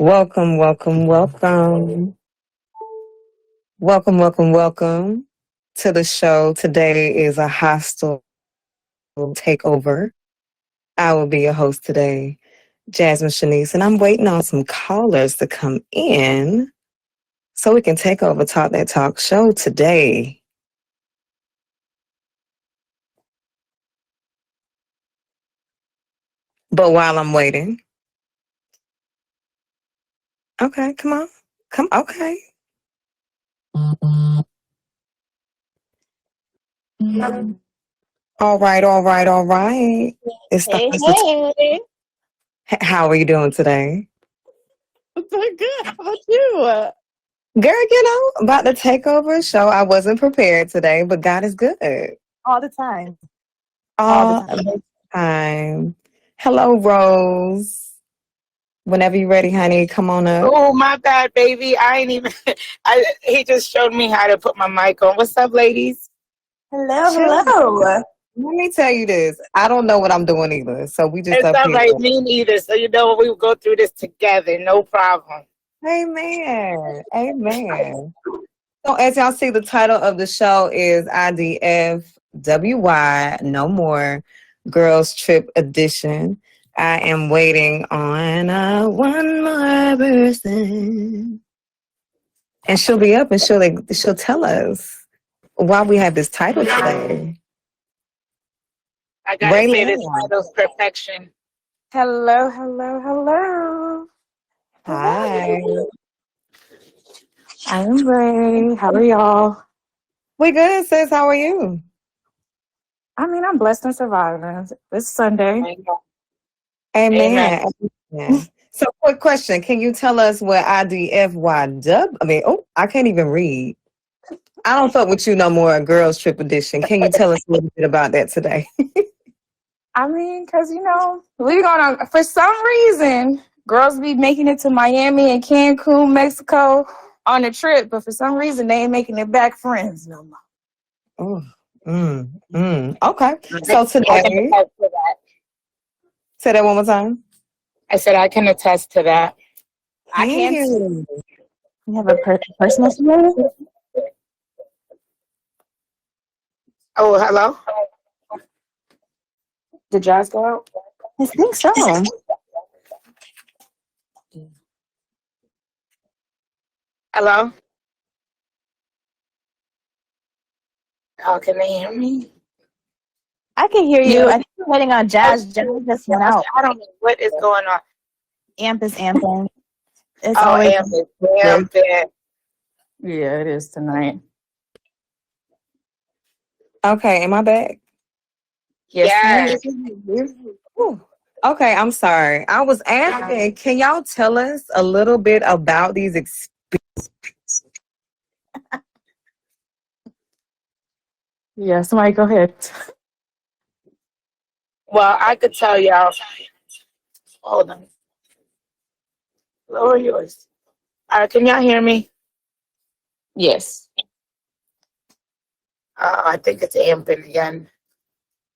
Welcome, welcome, welcome. Welcome to the show. Today is a hostile takeover. I will be your host today, Jasmine Shanice, and I'm waiting on some callers to come in so we can take over Talk That Talk show today. But while I'm waiting, okay, come on. Okay. All right. It's the Hey. How are you doing today? I'm doing good. How about you? Girl, about to take over a show. I wasn't prepared today, but God is good. All the time. All the time. Hello, Rose. Whenever you're ready, honey, come on up. Oh, my bad, baby. I ain't even. He just showed me how to put my mic on. What's up, ladies? Hello. Let me tell you this. I don't know what I'm doing either. So we just It's up all here. right. Me neither. So we will go through this together. No problem. Amen. So as y'all see, the title of the show is IDFWY No More Girls Trip Edition. I am waiting on one more person. And she'll be up and she'll tell us why we have this title today. I gotta say this title's perfection. Hello. Hi. I'm Ray. How are y'all? We good, sis. How are you? I mean, I'm blessed and surviving. It's Sunday. Amen. So, quick question. Can you tell us what IDFYW? I can't even read. I don't fuck with you no more, Girls Trip Edition. Can you tell us a little bit about that today? I mean, because, we're going on, for some reason, girls be making it to Miami and Cancun, Mexico on a trip, but for some reason, they ain't making it back friends no more. Okay. So today, say that one more time. I said I can attest to that. I can't. You have a personal story? Oh, hello? Did Jazz go out? I think so. Hello? Oh, can they hear me? I can hear you. I think you're waiting on Jazz. Jazz just went out. I don't know what is going on. Amp is amping. It's Amp is amping. Yeah, it is tonight. Okay, am I back? Yes. Okay, I'm sorry. I was asking, can y'all tell us a little bit about these experiences? Yeah, somebody go ahead. Well, I could tell y'all. Hold on. Lower yours. Can y'all hear me? Yes. I think it's amping again.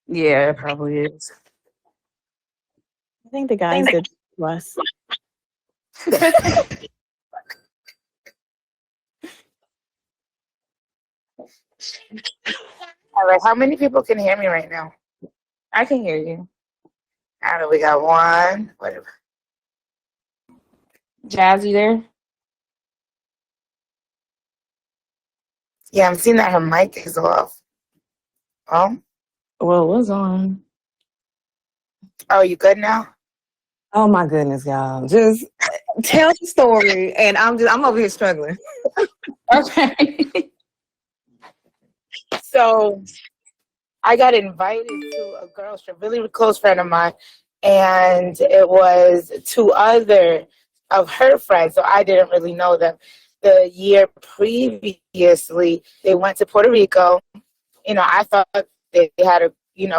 Yeah, it probably is. I think the guys did less. All right, how many people can hear me right now? I can hear you. All right, we got one. Whatever. Jazz, you there? Yeah, I'm seeing that her mic is off. Oh? Well, it was on. Oh, you good now? Oh my goodness, y'all. Just tell the story and I'm over here struggling. Okay. So I got invited to a girl's trip, really close friend of mine, and it was two other of her friends, so I didn't really know them. The year previously, they went to Puerto Rico. I thought they had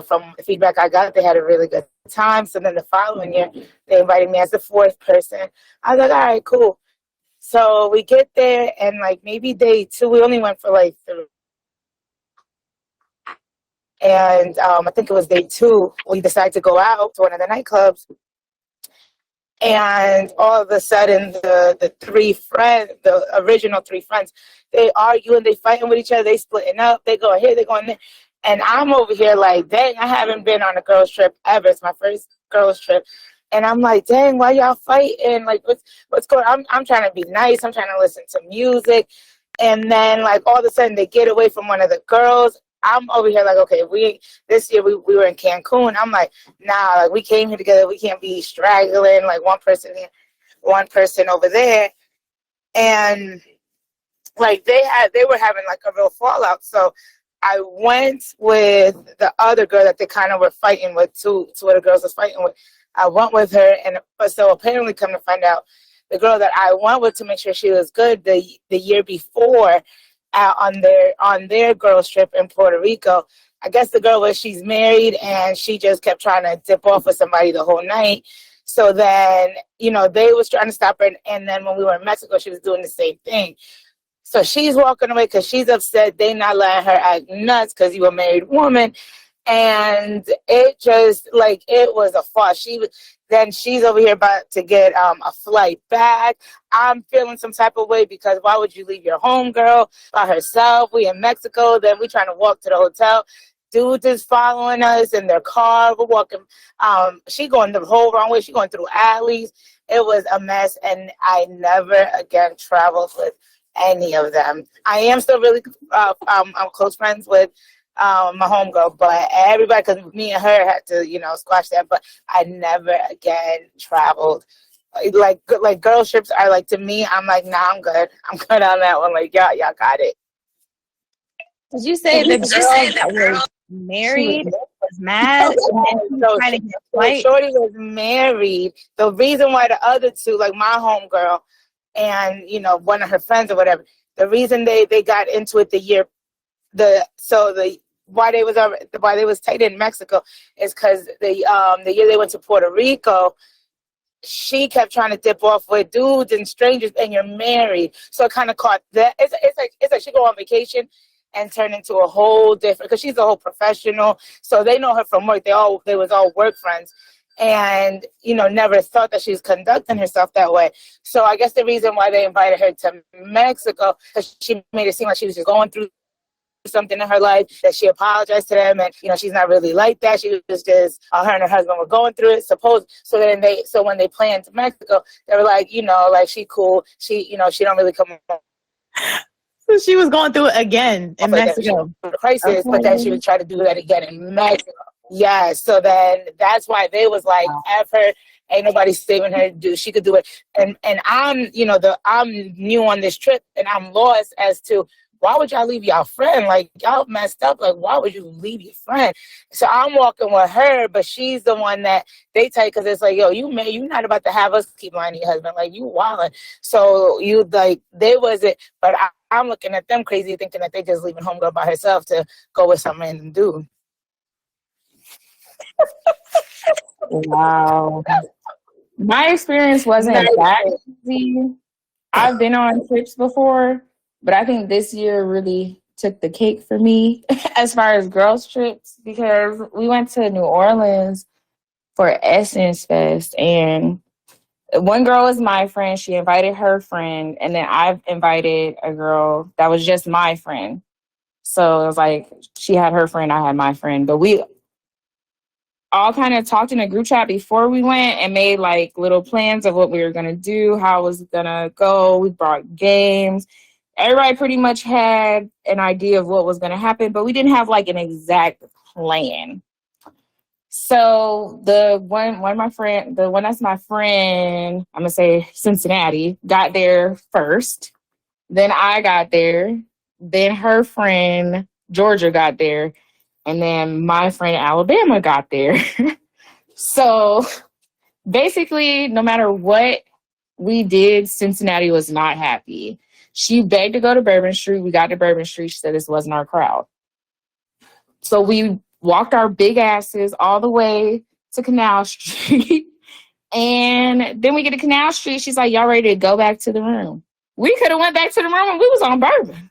from the feedback I got, they had a really good time. So then the following year, they invited me as the fourth person. I was like, all right, cool. So we get there, and maybe day two, we only went for 3. And I think it was day two, we decided to go out to one of the nightclubs. And all of a sudden, the three friends, the original three friends, they argue and they fighting with each other. They splitting up. They going here, they going there. And I'm over here like, dang, I haven't been on a girls trip ever. It's my first girls trip. And I'm like, dang, why y'all fighting? Like, what's going on? I'm trying to be nice. I'm trying to listen to music. And then, like, all of a sudden, they get away from one of the girls. I'm over here like, okay, this year we were in Cancun. I'm like, nah, like, we came here together. We can't be straggling, like, one person here, one person over there. And, like, they were having, like, a real fallout. So I went with the other girl that they kind of were fighting with, two of the girls was fighting with. I went with her, and so apparently, come to find out, the girl that I went with to make sure she was good the year before, on their girls trip in Puerto Rico, I guess the girl she's married and she just kept trying to dip off with somebody the whole night. So then, they was trying to stop her, and then when we were in Mexico, she was doing the same thing. So she's walking away because she's upset they not letting her act nuts because you a married woman. And it just, like, it was a fuss. Then she's over here about to get a flight back. I'm feeling some type of way because why would you leave your homegirl by herself? We in Mexico. Then we trying to walk to the hotel. Dudes is following us in their car. We're walking. She going the whole wrong way. She going through alleys. It was a mess, and I never again traveled with any of them. I am still really I'm close friends with my homegirl, but everybody, because me and her had to, squash that. But I never again traveled. Like girl trips are like, to me, I'm like, nah, I'm good. I'm good on that one. Like, y'all got it. Did you say the girl that was married was mad? Shorty was married. The reason why the other two, like my homegirl and one of her friends or whatever, the reason they got into it why they was tight in Mexico is because the year they went to Puerto Rico, she kept trying to dip off with dudes and strangers, and you're married, so it kind of caught that. It's like she go on vacation and turn into a whole different, because she's a whole professional, so they know her from work. They was all work friends, and never thought that she was conducting herself that way. So I guess the reason why they invited her to Mexico, because she made it seem like she was just going through something in her life, that she apologized to them, and she's not really like that. She was just her and her husband were going through it. So when they planned to Mexico, they were like, like, she cool. She she don't really come home. So she was going through it again in Mexico. Crisis, okay. But then she would try to do that again in Mexico. Yeah, so then that's why they was like, F her, ain't nobody saving her. She could do it. And I'm, I'm new on this trip, and I'm lost as to why would y'all leave y'all friend? Like, y'all messed up. Like, why would you leave your friend? So I'm walking with her, but she's the one that they take, because it's like, yo, you not about to have us keep lying to your husband. Like, you wildin'. So they wasn't, but I'm looking at them crazy, thinking that they just leaving homegirl by herself to go with some random dude. Wow. My experience wasn't that easy. I've been on trips before, but I think this year really took the cake for me as far as girls' trips, because we went to New Orleans for Essence Fest, and one girl was my friend. She invited her friend, and then I've invited a girl that was just my friend. So it was like she had her friend, I had my friend, but we all kind of talked in a group chat before we went and made like little plans of what we were going to do, how it was going to go. We brought games. Everybody pretty much had an idea of what was going to happen, but we didn't have like an exact plan. So the one that's my friend, I'm going to say Cincinnati, got there first. Then I got there. Then her friend Georgia got there. And then my friend Alabama got there. So basically, no matter what we did, Cincinnati was not happy. She begged to go to Bourbon Street. We got to Bourbon Street. She said this wasn't our crowd. So we walked our big asses all the way to Canal Street. And then we get to Canal Street. She's like, y'all ready to go back to the room? We could have went back to the room and we was on Bourbon.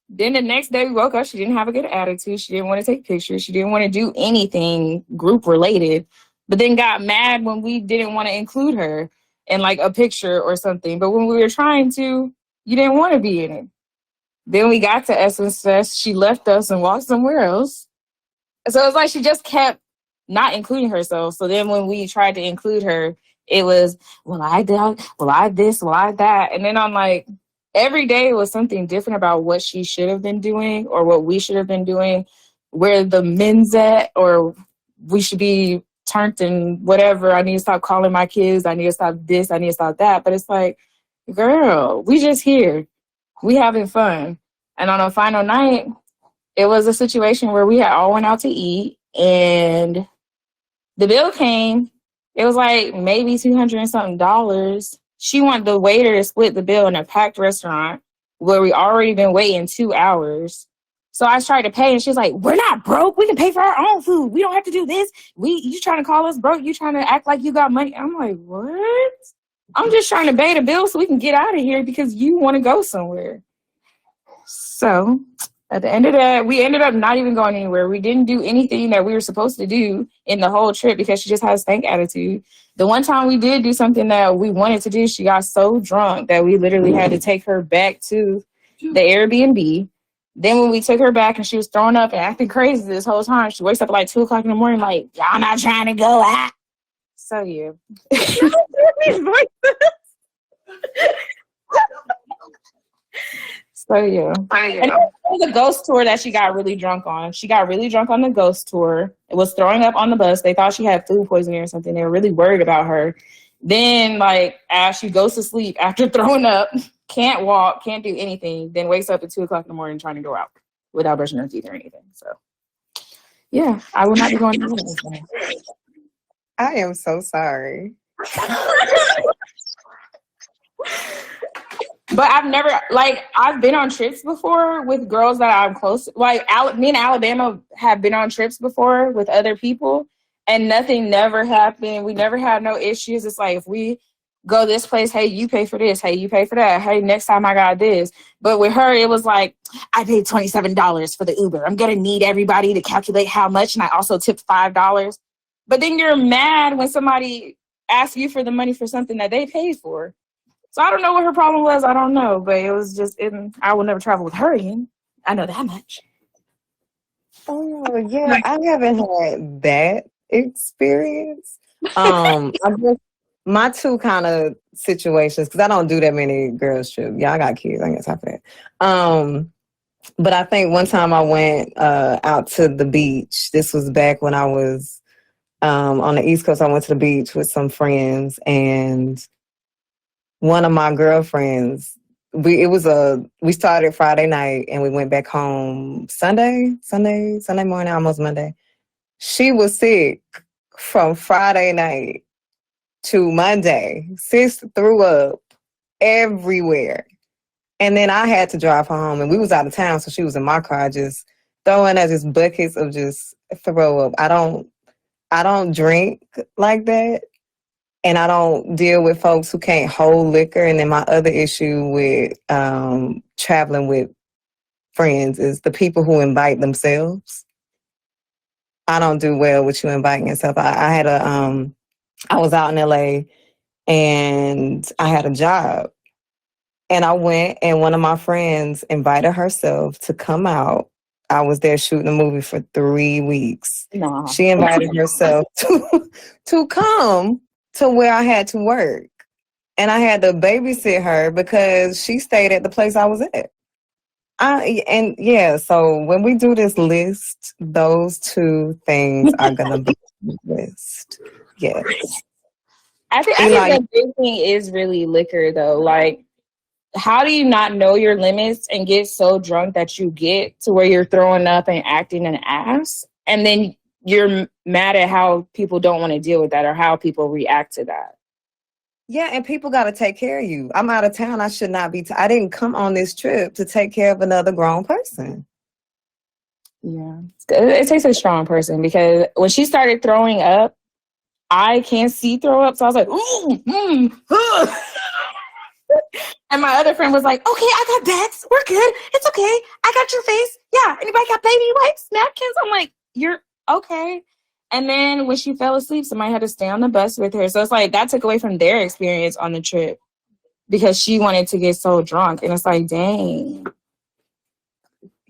Then the next day we woke up, she didn't have a good attitude. She didn't want to take pictures. She didn't want to do anything group related. but then got mad when we didn't want to include her in like a picture or something. But when we were trying to, you didn't want to be in it. Then we got to Essence Fest. She left us and walked somewhere else. So it's like she just kept not including herself. So then when we tried to include her, it was, well, I did, well, I this, well, I that. And then I'm like, every day was something different about what she should have been doing or what we should have been doing, where the men's at, or we should be turned and whatever. I need to stop calling my kids. I need to stop this. I need to stop that. But it's like, girl, we just here. We having fun. And on a final night, it was a situation where we had all went out to eat and the bill came. It was like maybe $200 and something. She wanted the waiter to split the bill in a packed restaurant where we already been waiting 2 hours. So I tried to pay and she's like, we're not broke. We can pay for our own food. We don't have to do this. You trying to call us broke? You trying to act like you got money? I'm like, what? I'm just trying to pay the bill so we can get out of here because you want to go somewhere. So at the end of that, we ended up not even going anywhere. We didn't do anything that we were supposed to do in the whole trip because she just had a stank attitude. The one time we did do something that we wanted to do, she got so drunk that we literally had to take her back to the Airbnb. Then when we took her back and she was throwing up and acting crazy this whole time, she wakes up at like 2 o'clock in the morning like, y'all not trying to go out? So yeah. So yeah. And it was a ghost tour that she got really drunk on. She got really drunk on the ghost tour. It was throwing up on the bus. They thought she had food poisoning or something. They were really worried about her. Then, like, as she goes to sleep after throwing up, can't walk, can't do anything, then wakes up at 2 o'clock in the morning trying to go out without brushing her teeth or anything. So, yeah, I will not be going to the I am so sorry. But I've been on trips before with girls that I'm close to. Like, me and Alabama have been on trips before with other people, and nothing never happened. We never had no issues. It's like, if we go this place, hey, you pay for this. Hey, you pay for that. Hey, next time I got this. But with her, it was like, I paid $27 for the Uber. I'm going to need everybody to calculate how much, and I also tipped $5. But then you're mad when somebody asks you for the money for something that they paid for. So I don't know what her problem was. I don't know. But it was just, I will never travel with her again. I know that much. Oh, yeah. I haven't had that experience. I guess my two kind of situations, because I don't do that many girls trips. Yeah, I got kids. I guess after that. But I think one time I went out to the beach. This was back when I was on the East Coast. I went to the beach with some friends, and one of my girlfriends, we started Friday night and we went back home Sunday morning, almost Monday. She was sick from Friday night to Monday. Sis threw up everywhere. And then I had to drive her home, and we was out of town, so she was in my car just throwing us just buckets of just throw up. I don't drink like that. And I don't deal with folks who can't hold liquor. And then my other issue with traveling with friends is the people who invite themselves. I don't do well with you inviting yourself. I was out in LA and I had a job. And I went, and one of my friends invited herself to come out. I was there shooting a movie for 3 weeks. No. She invited herself to come to where I had to work. And I had to babysit her because she stayed at the place I was at. So when we do this list, those two things are going to be on the list. Yes. I think the big thing is really liquor, though. Like, how do you not know your limits and get so drunk that you get to where you're throwing up and acting an ass? And then you're mad at how people don't want to deal with that or how people react to that. Yeah, and people got to take care of you. I'm out of town. I should not be. I didn't come on this trip to take care of another grown person. Yeah. It takes a strong person, because when she started throwing up, I can't see throw up. So I was like, ooh, and my other friend was like, okay, I got bags. We're good. It's okay. I got your face. Yeah. Anybody got baby wipes, napkins? I'm like, you're okay. And then when she fell asleep, somebody had to stay on the bus with her. So it's like that took away from their experience on the trip because she wanted to get so drunk. And it's like, dang,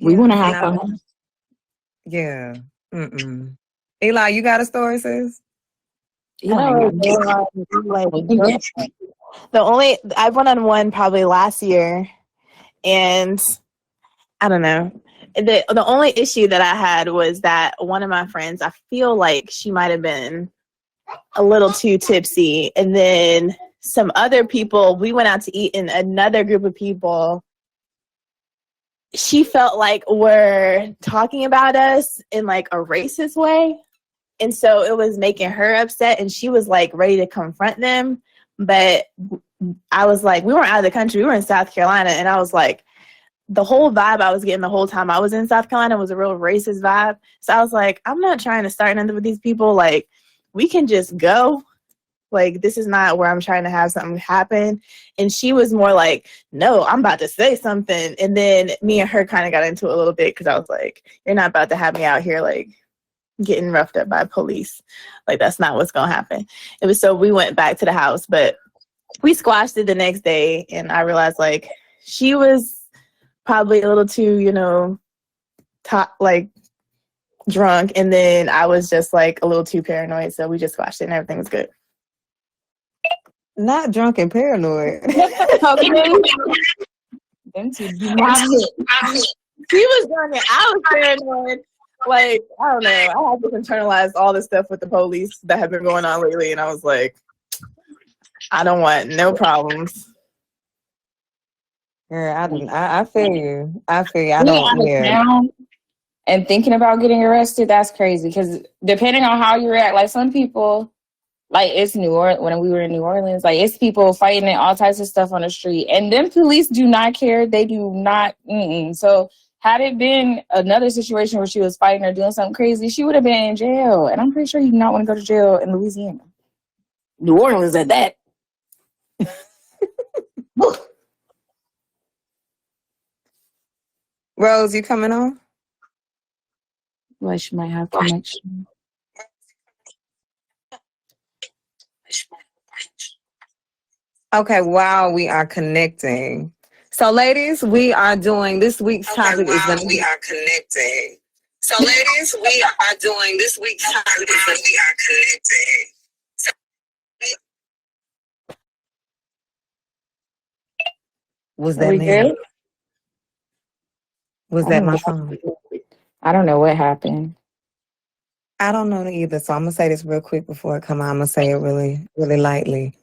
we want to have fun. Yeah. Mm-mm. Eli, you got a story, sis? The only I went on one probably last year, and I don't know. The only issue that I had was that one of my friends, I feel like she might have been a little too tipsy, and then some other people, we went out to eat, and another group of people, she felt like were talking about us in like a racist way. And so it was making her upset, and she was like ready to confront them. But I was like, we weren't out of the country. We were in South Carolina. And I was like, the whole vibe I was getting the whole time I was in South Carolina was a real racist vibe. So I was like, I'm not trying to start nothing with these people. Like, we can just go. Like, this is not where I'm trying to have something happen. And she was more like, no, I'm about to say something. And then me and her kind of got into it a little bit because I was like, you're not about to have me out here, like, getting roughed up by police. Like, that's not what's gonna happen. It was, so we went back to the house, but we squashed it the next day, and I realized like she was probably a little too, like drunk, and then I was just like a little too paranoid, so we just squashed it and everything was good. Not drunk and paranoid. She was drunk and I was paranoid. Like, I don't know. I have just internalized all the stuff with the police that have been going on lately, and I was like, I don't want no problems. Yeah, I feel you. I feel you. I don't. Yeah. And thinking about getting arrested, that's crazy. Because depending on how you react, like some people, like it's New Orleans. When we were in New Orleans, like it's people fighting and all types of stuff on the street, and them police do not care. They do not. So. Had it been another situation where she was fighting or doing something crazy, she would have been in jail. And I'm pretty sure you do not want to go to jail in Louisiana. New Orleans at that. Rose, you coming on? Well, she might have connection. Okay, while we are connecting. So, ladies, we are doing this week's topic is going to be our connecting. So, ladies, we are doing this week's topic is going to be our connecting. Was that me? Was that my phone? I don't know what happened. I don't know either. So I'm gonna say this real quick before it come out. I'm gonna say it really, really lightly.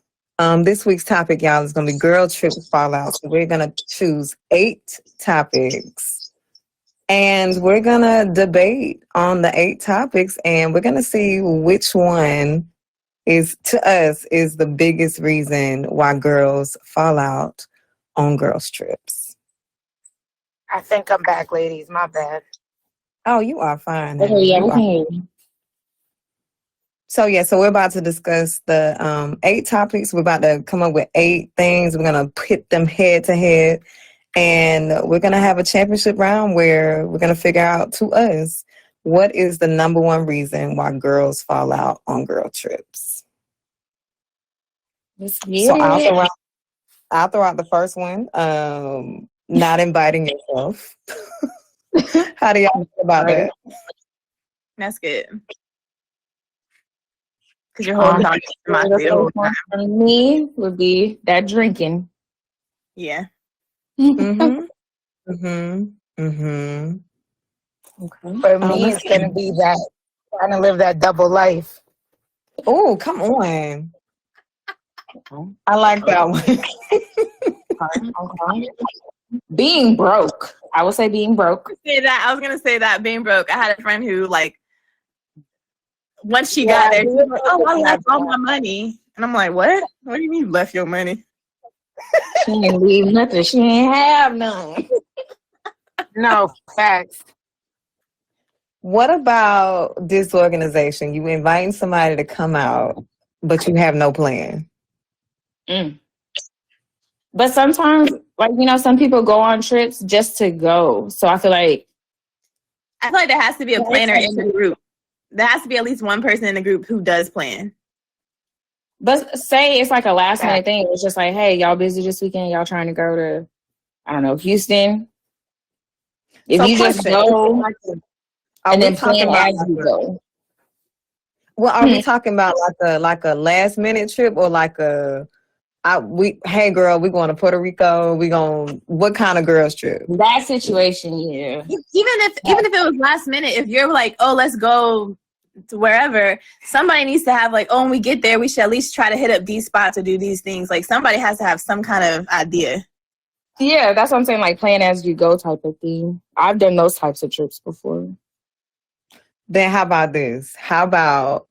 This week's topic, y'all, is going to be girl trip fallout. So we're going to choose 8 topics, and we're going to debate on the 8 topics, and we're going to see which one is, to us, is the biggest reason why girls fall out on girls' trips. I think I'm back, ladies. My bad. Oh, you are fine. Okay, yeah, we can hear you. So we're about to discuss the 8 topics. We're about to come up with 8 things. We're going to pit them head to head. And we're going to have a championship round where we're going to figure out, to us, what is the number one reason why girls fall out on girl trips. So I'll throw out the first one. Not inviting yourself. How do y'all feel about that? That's good. Because you're holding on to my for me would be that drinking. Yeah. Mm-hmm. Okay. For me, it's going to be that trying to live that double life. Oh, come on. I like that one. Okay. Being broke. I would say being broke. I was going to say that, being broke. I had a friend who, like, once she got there, she was like, oh, I left all my money. And I'm like, what? What do you mean you left your money? She didn't leave nothing. She didn't have none. No, facts. What about disorganization? You inviting somebody to come out, but you have no plan. But sometimes, like, some people go on trips just to go. So I feel like there has to be a planner in the group. there has to be at least one person in the group who does plan. But say it's like a last minute thing. It's just like, hey, y'all busy this weekend? Y'all trying to go to, I don't know, Houston? If So you just go are and we then talking plan about as you go. well, are we talking about like a last minute trip or like hey girl, we going to Puerto Rico, what kind of girls trip? That situation, yeah. Even if it was last minute, if you're like, oh, let's go to wherever, somebody needs to have like, oh, when we get there, we should at least try to hit up these spots or do these things. Like somebody has to have some kind of idea. Yeah, that's what I'm saying, like plan as you go type of thing. I've done those types of trips before. Then how about this? How about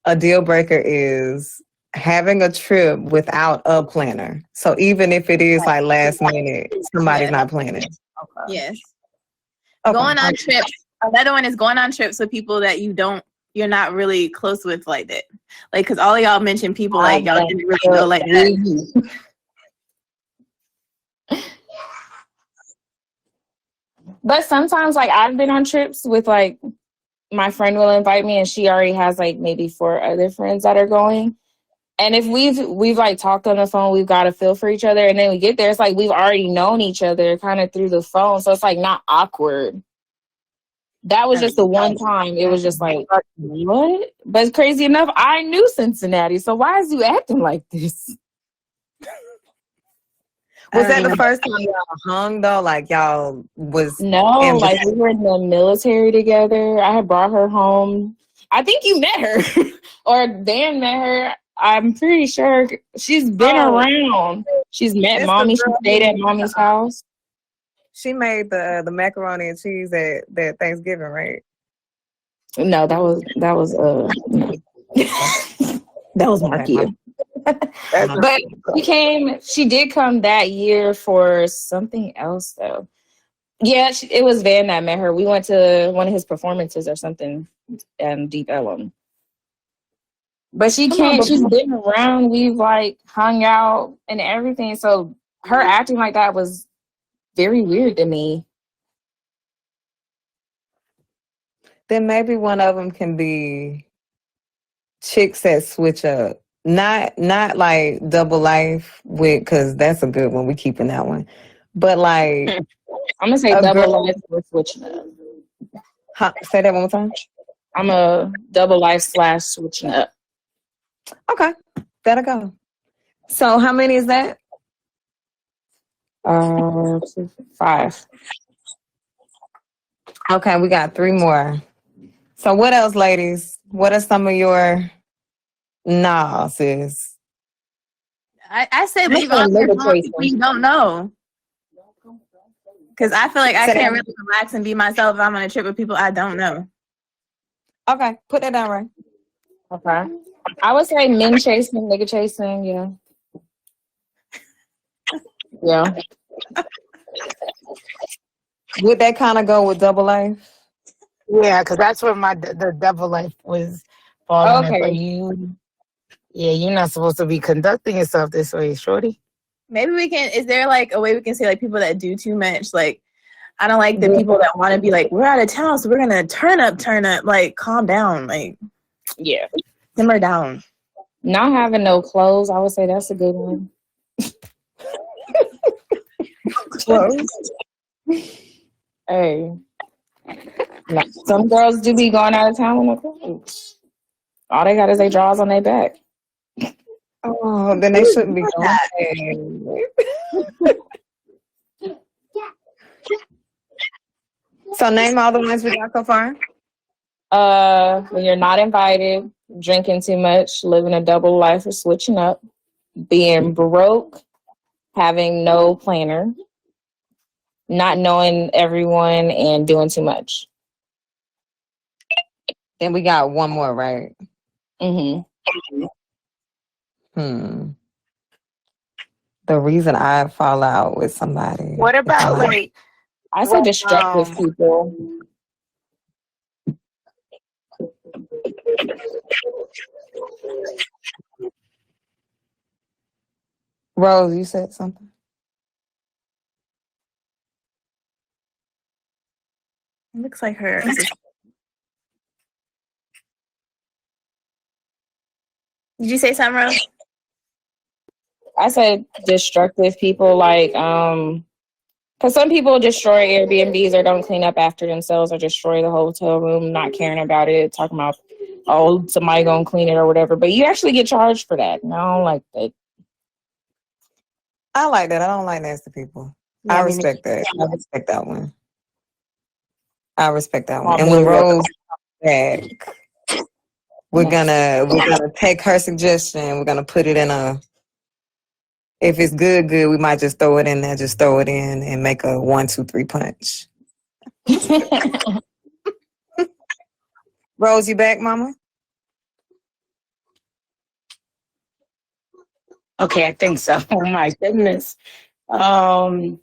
a deal breaker is having a trip without a planner? So even if it is like last minute, somebody's not planning. Okay. Yes. Okay. Going on trips. Another one is going on trips with people that you're not really close with like that. Like, because all of y'all mentioned people like y'all didn't really know like that. But sometimes, like, I've been on trips with, like, my friend will invite me and she already has, like, maybe 4 other friends that are going. And if we've like, talked on the phone, we've got a feel for each other. And then we get there, it's like we've already known each other kind of through the phone. So it's, like, not awkward. That was just the one time. It was just like, what? But crazy enough, I knew Cincinnati. So why is you acting like this? Was that the first time y'all hung though? Like y'all was like we were in the military together. I had brought her home. I think you met her or Dan met her. I'm pretty sure she's been around. She's met mommy. She stayed at mommy's house. She made the macaroni and cheese at Thanksgiving, right? No, that was no. That was Markia. But she did come that year for something else though. Yeah, it was Van that met her. We went to one of his performances or something in Deep Ellum. But she's been around. We've like hung out and everything. So her acting like that was very weird to me. Then maybe one of them can be chicks that switch up. Not like Double Life because that's a good one. We keeping that one. But like I'm gonna say Double Life or switching up. Say that one more time. I'm a Double Life / switching up. Okay, that'll go. So how many is that? 5. Okay, we got 3 more. So what else, ladies? What are some of your sis? I say leave off your phone people you don't know. Because I feel like I can't really relax and be myself if I'm on a trip with people I don't know. Okay, put that down, right? Okay. I would say men chasing, nigga chasing, yeah. Yeah. Would that kind of go with Double Life? Yeah, because that's where the Double Life was falling for you. Yeah, you're not supposed to be conducting yourself this way, shorty. Maybe we can, is there like a way we can say like people that do too much? Like, I don't like the people that want to be like, we're out of town, so we're going to turn up. Like, calm down. Like, yeah. Simmer down. Not having no clothes, I would say that's a good one. Clothes? Hey. Some girls do be going out of town with no clothes. All they got is their drawers on their back. Oh, then they shouldn't be doing that. So name all the ones we got so far. When you're not invited, drinking too much, living a double life or switching up, being broke, having no planner, not knowing everyone, and doing too much. Then we got one more, right? Mm-hmm. The reason I fall out with somebody. What about like? I said destructive people. Rose, you said something? It looks like her. Did you say something, Rose? I said destructive people, like because some people destroy Airbnbs or don't clean up after themselves or destroy the hotel room, not caring about it, talking about, oh, somebody gonna clean it or whatever. But you actually get charged for that. And I don't like that. I like that. I don't like nasty people. Yeah, I I mean, respect that. I respect that one. I respect that one. I'll And when believe it. Rose comes back, we're gonna take her suggestion. We're gonna put it in a. If it's good, good. We might just throw it in there. Just throw it in and make a 1, 2, 3 punch. Rose, you back, Mama? Okay, I think so. Oh my goodness. Okay. Oh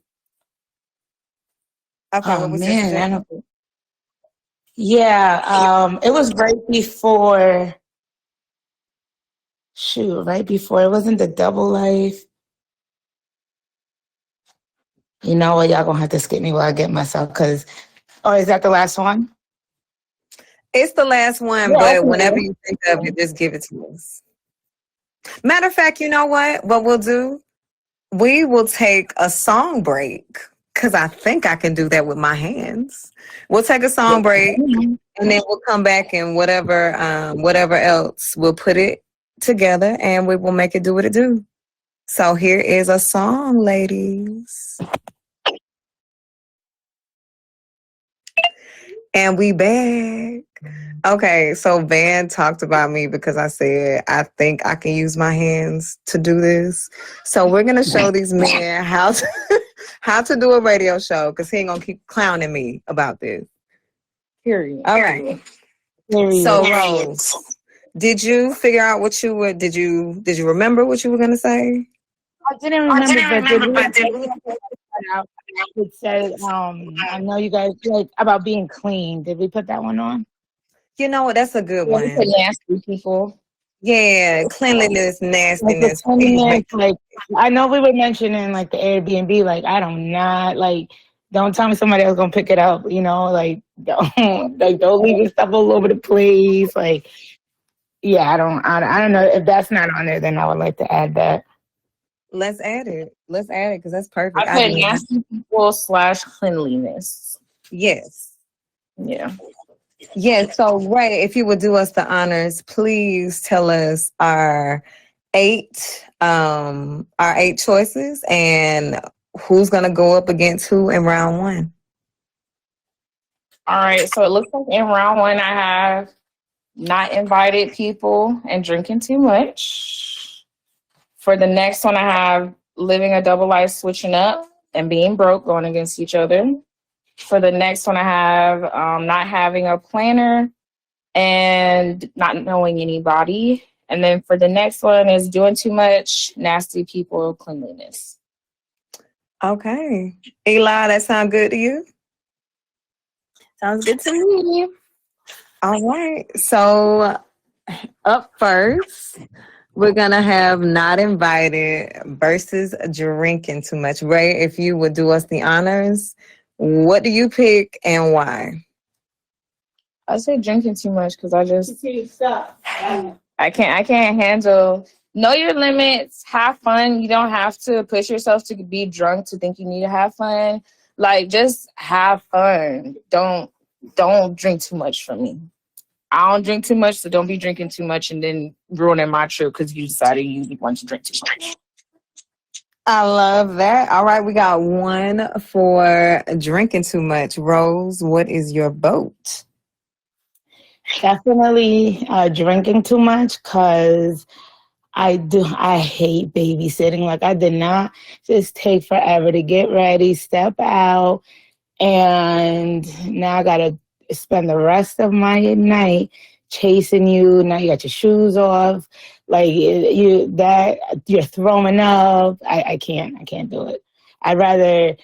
What was your man, I suggestion? don't. Yeah, it was right before. Shoot, right before it wasn't the double life. You know what? Y'all gonna have to skip me while I get myself. Cause oh, is that the last one? It's the last one, Yeah, but open whenever it. you think of it, just give it to us. Matter of fact, you know what? What we'll do? We will take a song break because I think I can do that with my hands. We'll take a song break and then we'll come back and whatever else we'll put it together and we will make it do what it do. So here is a song, ladies. And we back. Okay, so Van talked about me because I said I think I can use my hands to do this. So we're gonna show these men how to do a radio show because he ain't gonna keep clowning me about this. Period. All right. Period. So Rose, did you figure out what you were? Did you remember what you were gonna say? I didn't remember, but did we it said, I know you guys like about being clean. Did we put that one on? You know what? That's a good Yeah, we put one. nasty people. Yeah, cleanliness, Like nastiness. the Please make. like I know we were mentioning like the Airbnb, like I don't not like don't tell me somebody else gonna pick it up, you know, like don't leave your stuff all over the place. Like yeah, I don't know if that's not on there, then I would like to add that. Let's add it. Let's add it because that's perfect. I I put do. nasty people / cleanliness. Yes. Yeah. Yes. So, Ray, if you would do us the honors, please tell us our eight choices and who's gonna go up against who in round one. All right. So it looks like in round one, I have not invited people and drinking too much. For the next one, I have living a double life, switching up, and being broke, going against each other. For the next one, I have not having a planner and not knowing anybody. And then for the next one is doing too much, nasty people, cleanliness. Okay. Eli, that sound good to you? sounds good to me. All right. So up first, we're gonna have not invited versus drinking too much. Ray, if you would do us the honors, what do you pick and why? I say drinking too much because I can't handle. Know your limits. Have fun. You don't have to push yourself to be drunk to think you need to have fun. Like just have fun. Don't drink too much for me. I don't drink too much, so don't be drinking too much and then ruining my trip because you decided you want to drink too much. I love that. All right, we got one for drinking too much. Rose, what is your vote? Definitely drinking too much because I hate babysitting. Like I did not just take forever to get ready, step out, and now I gotta spend the rest of my night chasing you. Now you got your shoes off, like you're throwing up. I can't do it. I'd rather,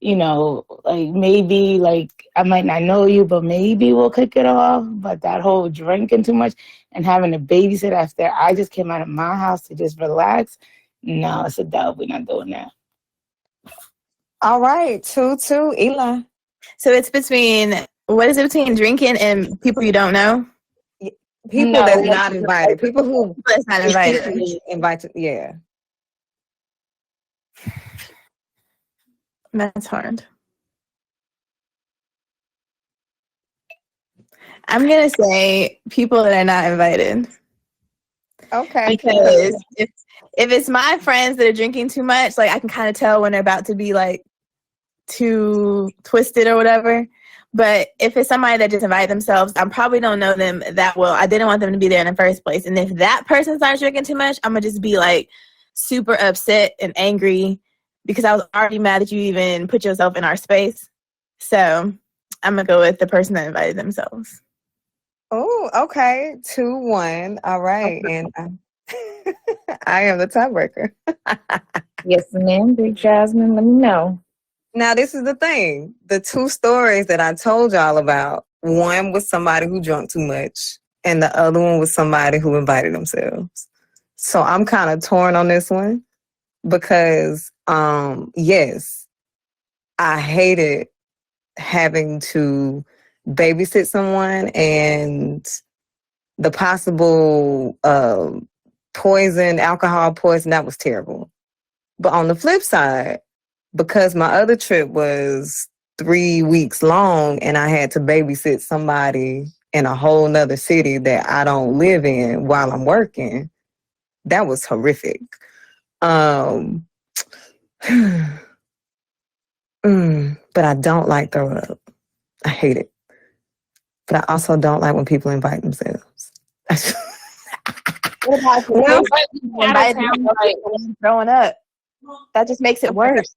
like maybe like I might not know you, but maybe we'll kick it off. But that whole drinking too much and having to babysit after I just came out of my house to just relax, no, it's a dub. We're not doing that. All right, 2-2, Eli. So it's between, what is it between drinking and people you don't know? People No, that's not invited. People who That's not invited. invited. Yeah. That's hard. I'm gonna say people that are not invited. Okay. Because if it's my friends that are drinking too much, like I can kind of tell when they're about to be like too twisted or whatever. But if it's somebody that just invited themselves, I probably don't know them that well. I didn't want them to be there in the first place. And if that person starts drinking too much, I'm gonna just be like super upset and angry because I was already mad that you even put yourself in our space. So I'm gonna go with the person that invited themselves. Oh, okay. 2-1. All right. And I am the tiebreaker. Yes, ma'am. Big Jasmine, let me know. Now, this is the thing. The 2 stories that I told y'all about, one was somebody who drank too much, and the other one was somebody who invited themselves. So I'm kind of torn on this one because, yes, I hated having to babysit someone and the possible alcohol poison, that was terrible. But on the flip side, because my other trip was 3 weeks long and I had to babysit somebody in a whole nother city that I don't live in while I'm working, that was horrific. But I don't like throw up. I hate it. But I also don't like when people invite themselves. What about throwing up? That just makes it worse.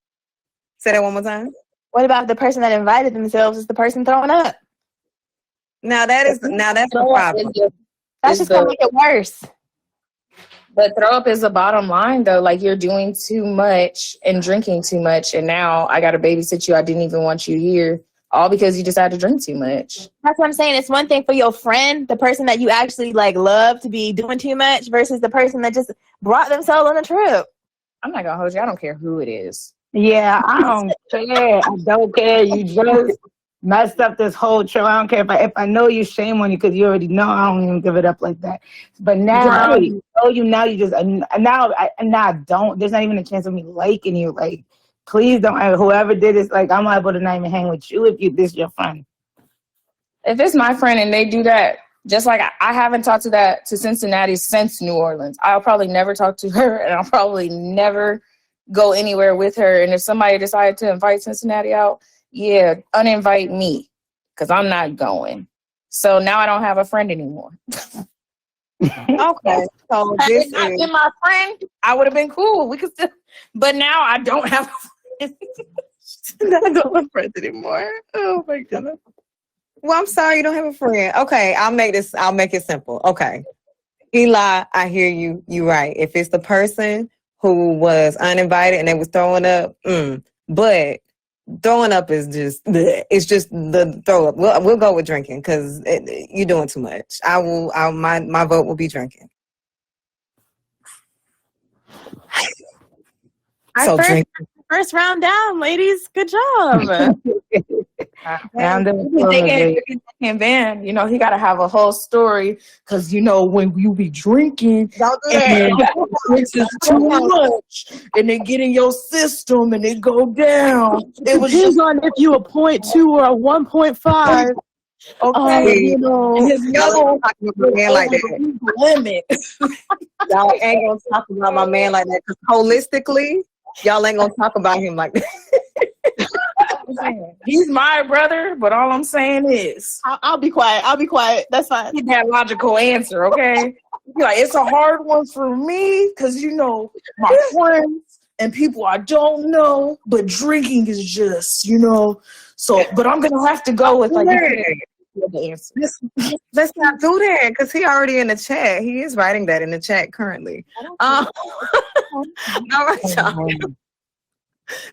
Say that one more time. What about the person that invited themselves is the person throwing up? That's a problem. That's just gonna make it worse. But throw up is the bottom line, though. Like, you're doing too much and drinking too much, and now I got to babysit you. I didn't even want you here, all because you decided to drink too much. That's what I'm saying. It's one thing for your friend, the person that you actually like love, to be doing too much versus the person that just brought themselves on a trip. I'm not gonna hold you. I don't care who it is. Yeah, I don't care. I don't care. You just messed up this whole trip. I don't care if I know you, shame on you because you already know I don't even give it up like that. But now Right. you know you now you just now I don't. There's not even a chance of me liking you. Like, please don't. Whoever did this, like, I'm liable to not even hang with you if this your friend. If it's my friend and they do that, just like I haven't talked to Cincinnati since New Orleans. I'll probably never talk to her, and I'll probably never go anywhere with her. And if somebody decided to invite Cincinnati out, yeah, uninvite me because I'm not going. So now I don't have a friend anymore. Okay. So Had this it not is been my friend, I would have been cool. We could still, but now I don't have a friend. I don't want friends anymore. Oh my goodness. well, I'm sorry you don't have a friend. Okay, I'll make it simple. Okay. Eli, I hear you. You're right. If it's the person who was uninvited and they was throwing up, but throwing up is just it's just the throw up. We'll go with drinking because you're doing too much. My vote will be drinking. So drink. First round down, ladies. Good job. And then, he got to have a whole story because, when you be drinking, Don't do that. drinks is too much and they get in your system and it go down. It was Depends on if you a 0.2 or a 1.5. Okay. his Y'all ain't gonna talk about my man like that. limit. Y'all ain't gonna talk about my man like that because holistically, y'all ain't gonna talk about him like that. He's my brother, but all I'm saying is I'll be quiet. That's fine. get that logical answer, okay? Like, it's a hard one for me because my friends and people I don't know, but drinking is just, So, but I'm gonna have to go with the answer. Let's not do that because he already in the chat. He is writing that in the chat currently. All right, y'all.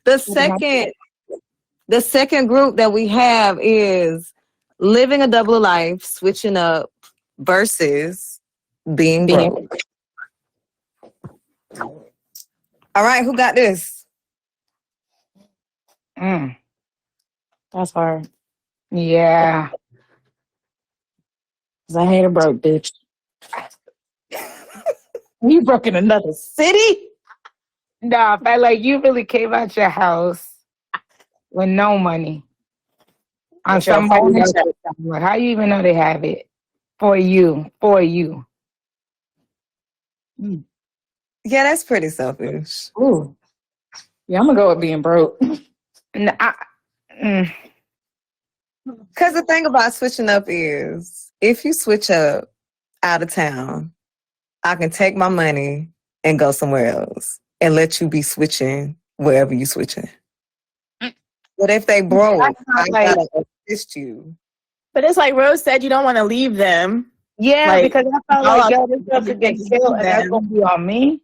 The second group that we have is living a double life, switching up versus being broke. All right, who got this? That's hard. Yeah. 'Cause I hate a broke bitch. You broke in another city? Nah, but like you really came out your house with no money on With your somebody phone and else's check. account. Like, how you even know they have it for you? For you? Yeah, that's pretty selfish. Ooh. Yeah, I'm gonna go with being broke. And Because the thing about switching up is if you switch up out of town, I can take my money and go somewhere else and let you be switching wherever you switching. But if they broke, That I sounds like gotta assist you. But it's like Rose said, you don't want to leave them. yeah, Like, because I felt all like I'll yo, do this girl is could like get killed, leave and that's them. gonna be on me.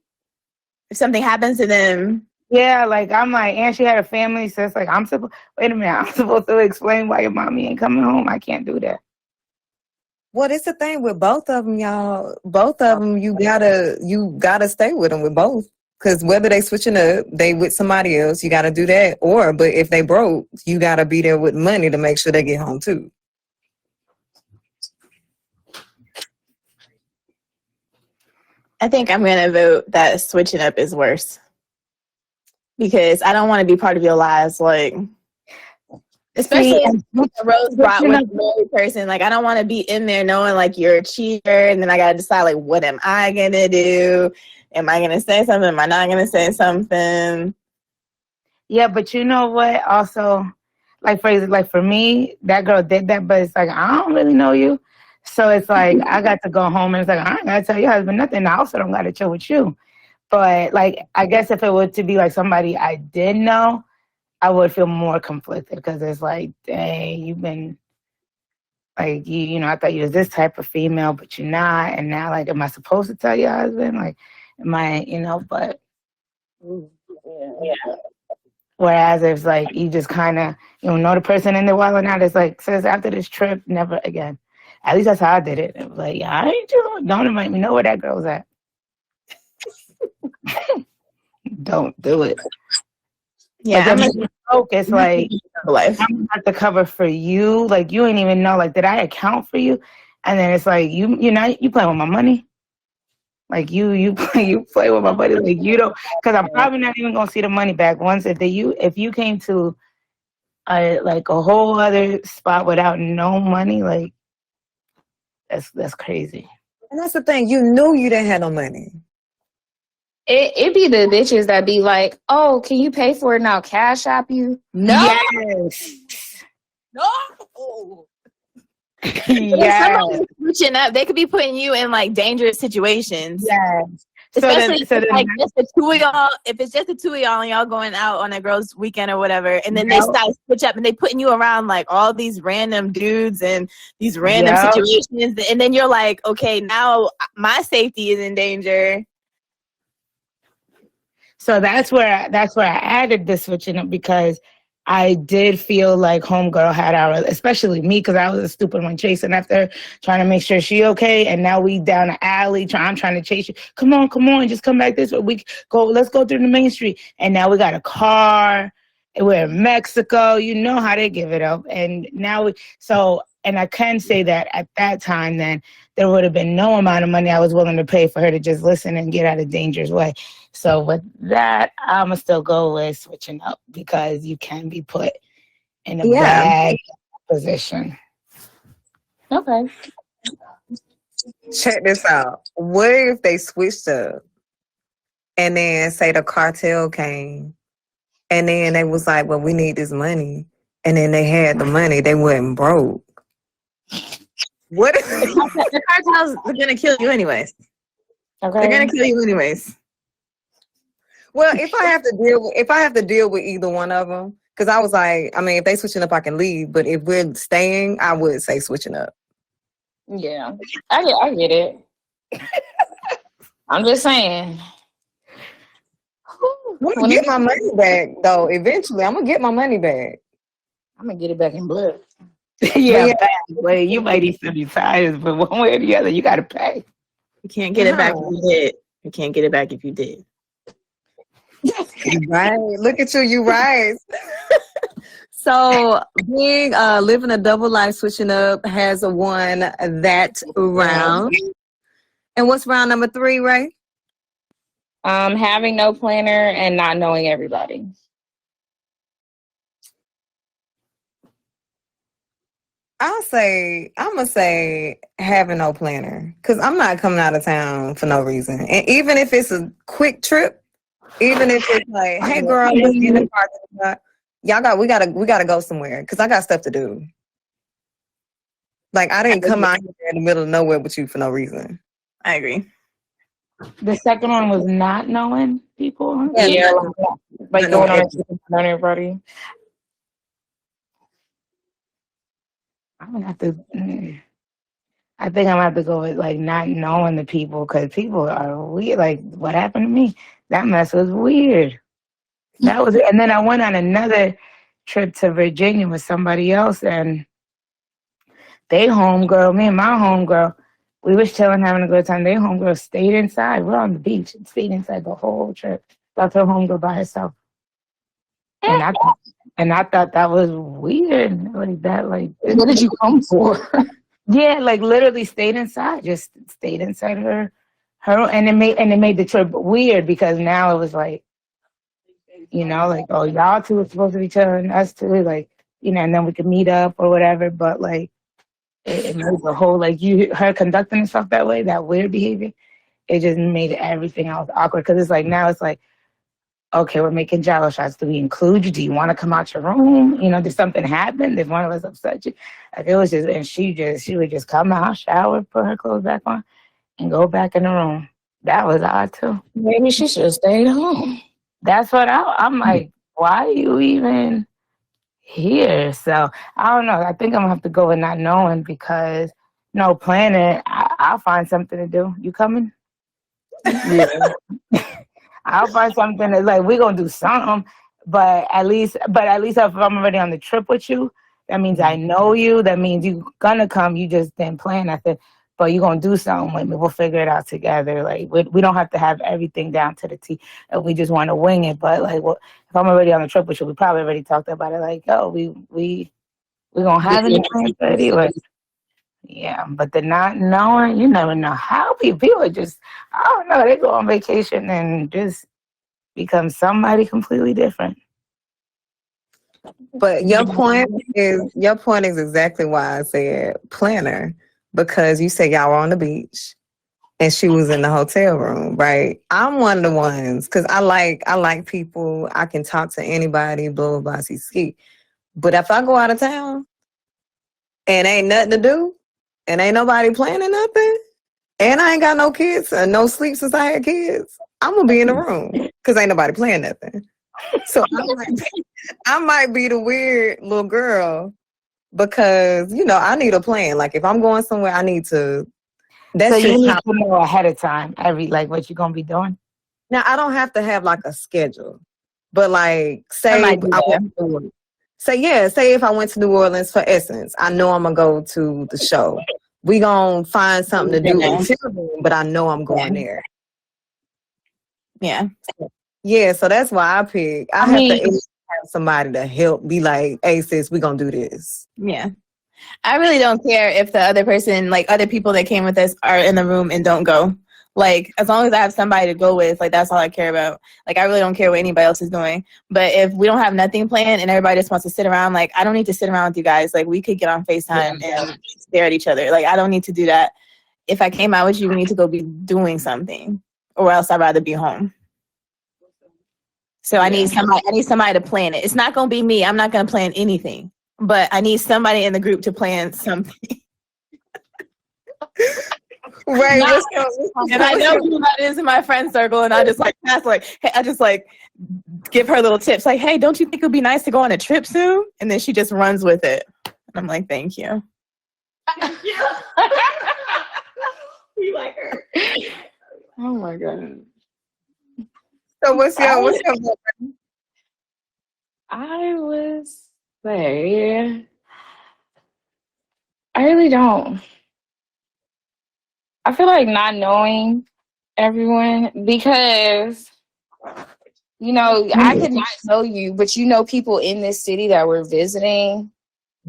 If something happens to them, Yeah, like I'm like, and she had a family, so it's like I'm supposed. Wait a minute, I'm supposed to explain why your mommy ain't coming home. I can't do that. Well, it's the thing with both of them, y'all. Both of them, you gotta stay with them with both. Because whether they switching up, they with somebody else, you gotta do that. But if they broke, you gotta be there with money to make sure they get home too. I think I'm going to vote that switching up is worse. Because I don't want to be part of your lives. Like, especially See, if Rose brought with a married person. Like, I don't want to be in there knowing like you're a cheater, and then I got to decide like, what am I going to do? Am I going to say something? Am I not going to say something? yeah, but you know what? Also, like for me, that girl did that, but it's like I don't really know you, so it's like I got to go home and it's like I ain't gotta tell your husband nothing. I also don't gotta chill with you. But like, I guess if it were to be like somebody I did know, I would feel more conflicted because it's like, dang, you've been like you know, I thought you was this type of female, but you're not, and now like, am I supposed to tell your husband? Like, am I, you know? But Yeah. whereas if like you just kind of know the person in the while or not, it's like says after this trip, never again. At least that's how I did it. It was like, yeah, I ain't doing. Don't invite me. Know where that girl's at. Don't do it. Yeah, But then when you broke, it's like life. I'm not the cover for you. Like you ain't even know. Like did I account for you? And then it's like you know you playing with my money. Like you play with my money. Like you don't because I'm probably not even gonna see the money back once if you came to like a whole other spot without no money. Like that's crazy. And that's the thing. You knew you didn't have no money. It be the bitches that be like, oh, can you pay for it now? Cash app you? No. Yes. No. If Yes. somebody's switching up, they could be putting you in like dangerous situations. Yes. Especially So if then like just the two of y'all, if it's just the two of y'all and y'all going out on a girls' weekend or whatever, and then they start to switch up and they putting you around like all these random dudes and these random situations, and then you're like, okay, now my safety is in danger. So that's where I added the switching up because I did feel like homegirl had especially me because I was a stupid one chasing after her, trying to make sure she okay. And now we down the alley. I'm trying to chase you. Come on, just come back this way. Let's go through the main street. And now we got a car. And we're in Mexico. You know how they give it up. And now and I can say that at that time, then there would have been no amount of money I was willing to pay for her to just listen and get out of danger's way. So with that, I'm going to still go with switching up because you can be put in a bad position. Okay. Check this out. What if they switched up and then say the cartel came and then they was like, well, we need this money. And then they had the money. They wasn't broke. What if The cartels are gonna kill you anyways. Okay. They're gonna kill you anyways. Well, if I have to deal with either one of them, because I was like, I mean, if they switching up, I can leave. But if we're staying, I would say switching up. Yeah. I get it. I'm just saying. I'm gonna get my money back, though. Eventually, I'm gonna get my money back. I'm gonna get it back in blood. Yeah, way you might need some tires, but one way or the other, you got to pay. You can't get it back if you did. You can't get it back if you did. Right. Look at you. You right. So being living a double life, switching up has won that round. And what's round number 3, Ray? Having no planner and not knowing everybody. I'm gonna say having no planner because I'm not coming out of town for no reason. And even if it's a quick trip, even if it's like, hey girl, let's get in the parking lot. We gotta go somewhere because I got stuff to do. Like I didn't come out here in the middle of nowhere with you for no reason. I agree. The second one was not knowing people. Yeah, like I know going on a everything. trip with everybody. I'm gonna have to. I think I'm gonna have to go with like not knowing the people because people are weird. Like what happened to me? That mess was weird. That was, and then I went on another trip to Virginia with somebody else, and they homegirl, me and my homegirl, we was chilling, having a good time. They homegirl stayed inside. We're on the beach and stayed inside the whole trip. Left her homegirl by herself, and I thought that was weird. Like that, like What did you come for? yeah, like literally stayed inside, just stayed inside her, and it made the trip weird because now it was like, like, oh, y'all two are supposed to be chilling, us two, like, and then we could meet up or whatever. But like, it made the whole like her conducting herself that way, that weird behavior. It just made everything else awkward because it's like now it's like, okay, we're making Jello shots. Do we include you? Do you want to come out your room? Did something happen? Did one of us upset you? Like it was just, and she would just come out, shower, put her clothes back on, and go back in the room. That was odd too. Maybe she should have stayed home. That's what I'm like. Why are you even here? So I don't know. I think I'm gonna have to go with not knowing because no planning. I'll find something to do. You coming? Yeah. I'll find something that's like we're gonna do something, but at least if I'm already on the trip with you, that means I know you. That means you're gonna come. You just didn't plan nothing, but you're gonna do something with me. We'll figure it out together. Like we don't have to have everything down to the T. If we just want to wing it, but like, well, if I'm already on the trip with you, we probably already talked about it. Like, oh, we gonna have any plans ready? Like, yeah, but the not knowing, you never know how people are just. I don't know. They go on vacation and just become somebody completely different. But your point is exactly why I said planner because you said y'all were on the beach and she was in the hotel room, right? I'm one of the ones because I like people. I can talk to anybody, blah blah blah, ski. But if I go out of town and ain't nothing to do and ain't nobody planning nothing and I ain't got no kids and no sleep since I had kids, I'm gonna be in the room because ain't nobody playing nothing. So I might be the weird little girl because I need a plan. Like if I'm going somewhere, I need to. That's so you just need how. to know ahead of time what you're gonna be doing. Now I don't have to have like a schedule, but like say might do I that. went to, say if I went to New Orleans for Essence, I know I'm gonna go to the show. We gonna find something to do until then, but I know I'm going there. Yeah. Yeah, so that's why I pick. I have to have somebody to help be like, hey sis, we gonna do this. Yeah. I really don't care if the other person, like other people that came with us are in the room and don't go. Like, as long as I have somebody to go with, like, that's all I care about. Like, I really don't care what anybody else is doing. But if we don't have nothing planned and everybody just wants to sit around, like, I don't need to sit around with you guys. Like, we could get on FaceTime and stare at each other. Like, I don't need to do that. If I came out with you, we need to go be doing something. Or else I'd rather be home. So I need somebody to plan it. It's not going to be me. I'm not going to plan anything. But I need somebody in the group to plan something. Right. And I know who that is in my friend circle, and I just give her little tips, like, "Hey, don't you think it would be nice to go on a trip soon?" And then she just runs with it. And I'm like, "Thank you." We like her. Oh my god. So what's your I would say I really don't. I feel like not knowing everyone because I could not know you, but people in this city that we're visiting,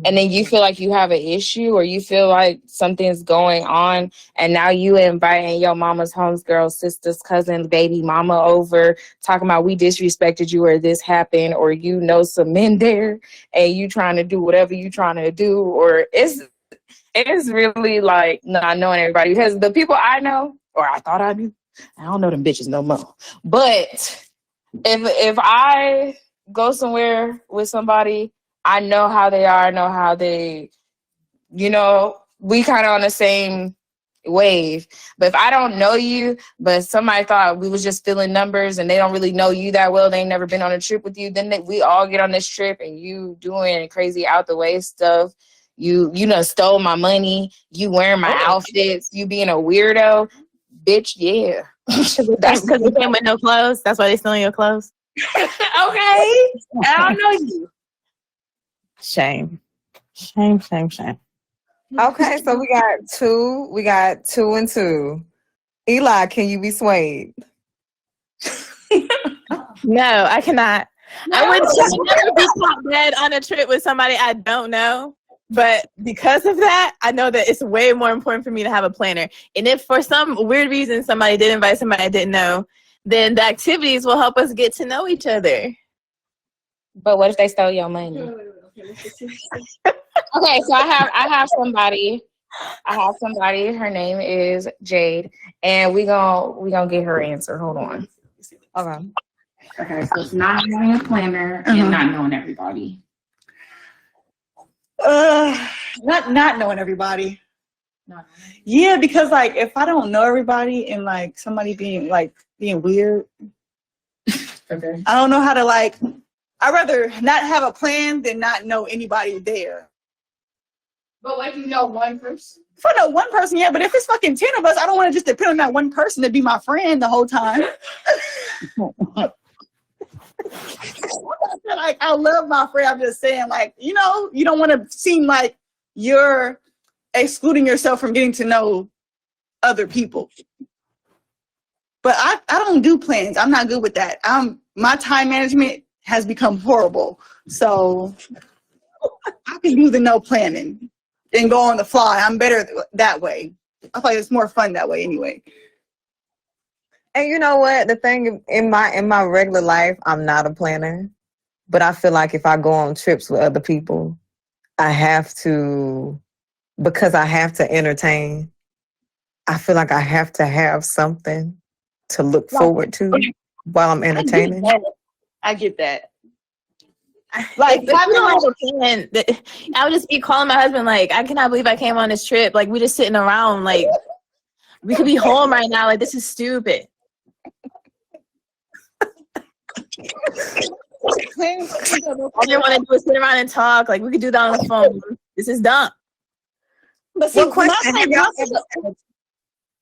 and then you feel like you have an issue or you feel like something's going on, and now you inviting your mama's homegirl, sister's cousin, baby mama over, talking about we disrespected you or this happened, or you know some men there and you trying to do whatever you trying to do, or it's really like not knowing everybody, because the people I know, or I thought I knew, I don't know them bitches no more. But if I go somewhere with somebody, I know how they are, I know how they, we kind of on the same wave. But if I don't know you, but somebody thought we was just filling numbers and they don't really know you that well, they ain't never been on a trip with you, then we all get on this trip and you doing crazy out the way stuff. You done stole my money. You wearing my outfits. You being a weirdo. Bitch, yeah. That's because you came with no clothes. That's why they stealing your clothes. Okay. I don't know you. Shame. Okay, so we got two and two. Eli, can you be swayed? No, I cannot. I would never be caught dead on a trip with somebody I don't know. But because of that, I know that it's way more important for me to have a planner. And if for some weird reason somebody did invite somebody I didn't know, then the activities will help us get to know each other. But what if they stole your money? Okay, so I have somebody. Her name is Jade, and we gonna get her answer. Hold on. Okay, so it's not having a planner and not knowing everybody. Not knowing everybody. Yeah, because like if I don't know everybody and like somebody being weird, Okay. I don't know how to like. I'd rather not have a plan than not know anybody there. But what if you know one person? If I know one person, yeah, but if it's fucking 10 of us, I don't want to just depend on that one person to be my friend the whole time. Like, I love my friend. I'm just saying, like, you don't want to seem like you're excluding yourself from getting to know other people. But I don't do plans. I'm not good with that. My time management has become horrible. So I can do the no planning and go on the fly. I'm better that way. I feel like it's more fun that way anyway. And you know what? The thing in my regular life, I'm not a planner. But I feel like if I go on trips with other people, I have to, because I have to entertain, I feel like I have to have something to look forward to while I'm entertaining. I get that. Like, if you don't have a plan, I would just be calling my husband like, I cannot believe I came on this trip. Like, we're just sitting around. Like, we could be home right now. Like, this is stupid. All they want to do is sit around and talk. Like, we could do that on the phone. This is dumb. But see,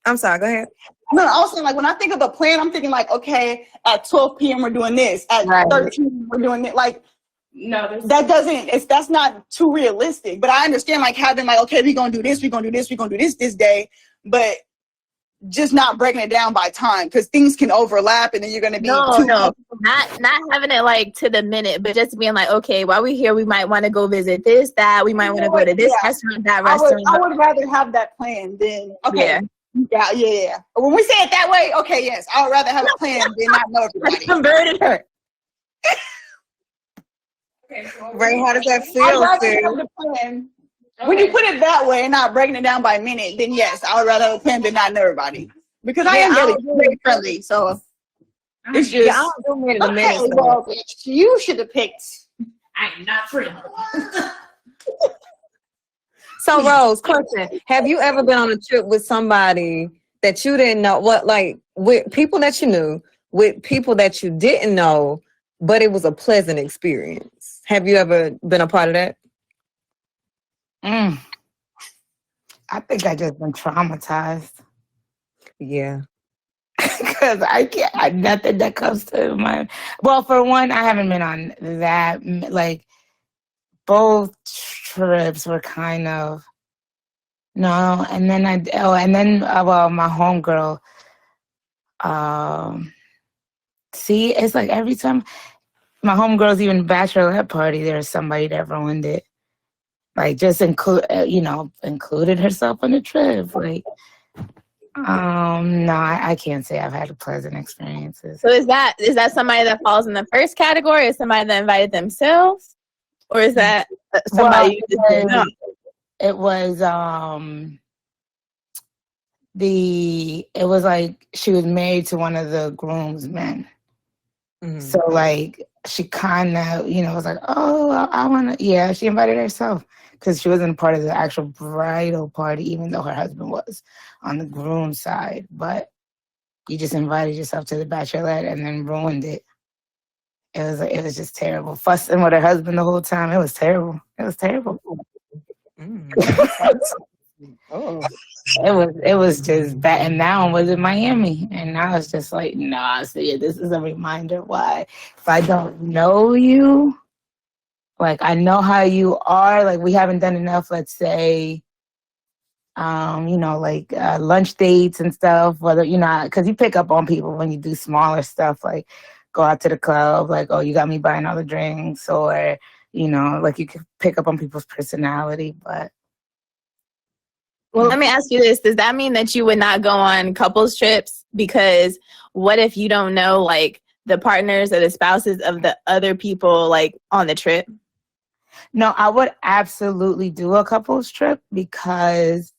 I'm sorry, go ahead. No, also, like, when I think of a plan, I'm thinking like, okay, at 12 p.m. we're doing this. At 13 we're doing it. Like, No, that's not too realistic. But I understand like having like, okay, we're gonna do this, we're gonna do this day, but just not breaking it down by time, because things can overlap and then you're gonna be not having it like to the minute, but just being like, okay, while we're here, we might want to go visit this, that, we might want to go to this restaurant, that restaurant. I would rather have that plan than yeah. When we say it that way, okay, yes, I would rather have a plan than not know everybody. I converted her. Ray, how does that feel? When you put it that way and not breaking it down by minute, then yes, I would rather have a plan than not know everybody. Because I am very friendly, so it's just. I don't do minute to minute. Okay, well, bitch, you should have picked. I'm not friendly. So, Rose, question: have you ever been on a trip with somebody that you didn't know? With people that you knew, with people that you didn't know, but it was a pleasant experience? Have you ever been a part of that? I think I just been traumatized. Yeah. Because nothing that comes to mind. Well, for one, I haven't been on that. Like, both trips were kind of, no. And then my homegirl, see, it's like every time my homegirl's even bachelorette party, there's somebody that ruined it. Like just included herself on the trip. Like, no, I can't say I've had pleasant experiences. So is that somebody that falls in the first category, or somebody that invited themselves, or is that somebody you just didn't know? It was it was like she was married to one of the groomsmen. Mm-hmm. So like she kind of, was like, oh, I want to, yeah, she invited herself because she wasn't part of the actual bridal party, even though her husband was on the groom side. But you just invited yourself to the bachelorette and then ruined it. It was just terrible. Fussing with her husband the whole time. It was terrible. It was terrible. Oh. It was just bad. And now I was in Miami, and now it's just like, nah. So yeah, this is a reminder why if I don't know you, like I know how you are, like we haven't done enough, let's say, lunch dates and stuff, whether, because you pick up on people when you do smaller stuff, like go out to the club, like, oh, you got me buying all the drinks, or, like you can pick up on people's personality, but. Well, let me ask you this. Does that mean that you would not go on couples trips? Because what if you don't know, like, the partners or the spouses of the other people, like, on the trip? No, I would absolutely do a couples trip because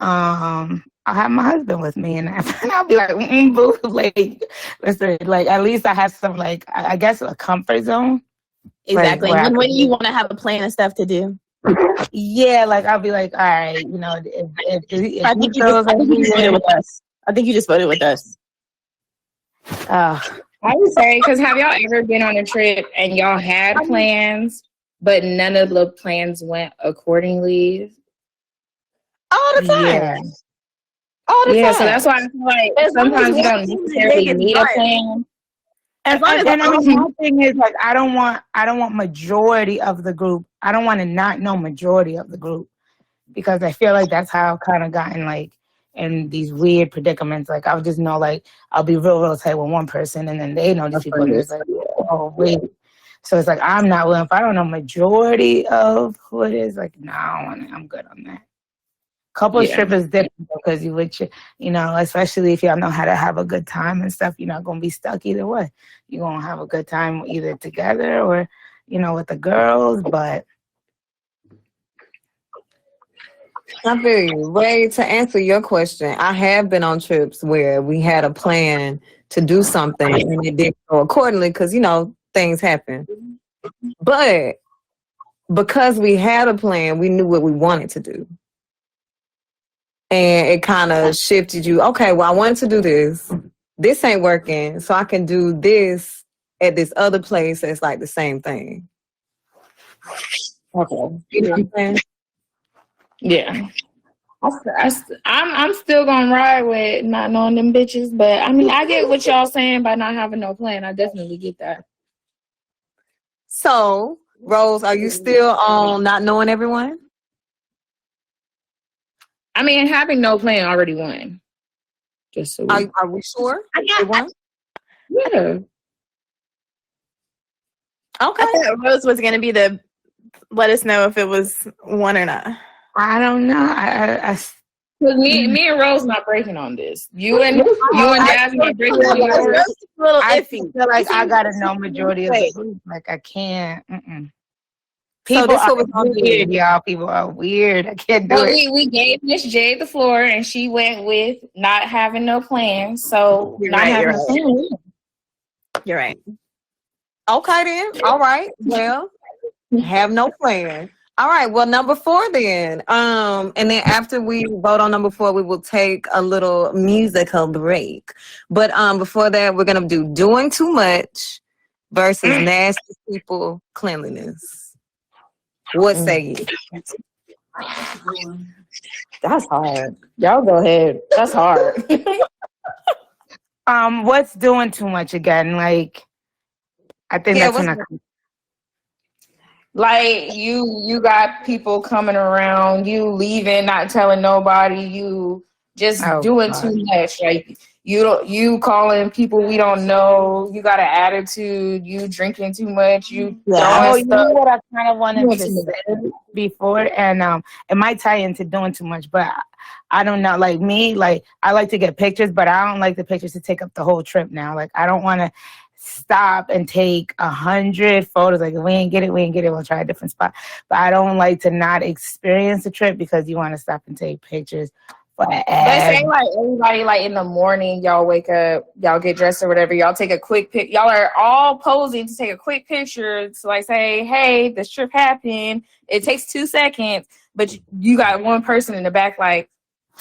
I'll have my husband with me, and I'll be like, boo, like, listen, like, at least I have some, like, I guess a comfort zone. Exactly. Like, when do you want to have a plan of stuff to do? Yeah, like I'll be like, all right, if I think you just voted with us. I think you just voted with us. I would say, because have y'all ever been on a trip and y'all had plans, but none of the plans went accordingly? All the time. Yeah. All the time. Yeah, so that's why I feel like sometimes you don't necessarily need a plan. And my thing is, like, I don't want majority of the group. I don't want to not know majority of the group, because I feel like that's how I've kind of gotten, like, in these weird predicaments. Like, I'll just know, like, I'll be real tight with one person, and then they know these people, and it's like, oh, wait. So it's like, I'm not willing. If I don't know majority of who it is, like, no, I'm good on that. Couples trip is different because especially if y'all know how to have a good time and stuff, you're not going to be stuck either way. You're going to have a good time either together or, with the girls, but. I feel you. Ray, to answer your question, I have been on trips where we had a plan to do something and it didn't go accordingly because, things happen. But because we had a plan, we knew what we wanted to do. And it kind of shifted you. Okay, well, I wanted to do this. This ain't working. So I can do this at this other place that's like the same thing. Okay. You know what I'm saying? Yeah. I'm still gonna ride with not knowing them bitches, but I mean, I get what y'all saying by not having no plan. I definitely get that. So, Rose, are you still on not knowing everyone? I mean, having no plan already won. Just so are we sure? Yeah. Okay. I thought Rose was gonna be the let us know if it was one or not. I don't know. Because me and Rose not breaking on this. You and Jasmine are breaking on yours. I feel like I gotta know majority of the group. Like I can't. People are weird, y'all. People are weird. I can't do it. We gave Miss J the floor, and she went with not having no plan. So You're right. Okay then. All right. Well, have no plan. All right. Well, number 4 then. And then after we vote on number 4, we will take a little musical break. But before that, we're gonna do doing too much versus nasty people cleanliness. What say you? That's hard. Y'all go ahead. That's hard. What's doing too much again? Like, I think that's like you got people coming around, you leaving, not telling nobody, you just doing too much. Like You calling people we don't know. You got an attitude. You drinking too much. You Yeah. Oh, throwing you know stuff. what I kind of wanted Doing to too much. say before, and it might tie into doing too much, but I don't know. Like me, like I like to get pictures, but I don't like the pictures to take up the whole trip. Now, like I don't want to stop and take 100 photos. Like if we ain't get it, we ain't get it. We'll try a different spot. But I don't like to not experience the trip because you want to stop and take pictures for the Let's say ad. like everybody like in the morning, y'all wake up, y'all get dressed or whatever, y'all take a quick pic. Y'all are all posing to take a quick picture to like say, hey, this trip happened. It takes 2 seconds, but you got one person in the back like,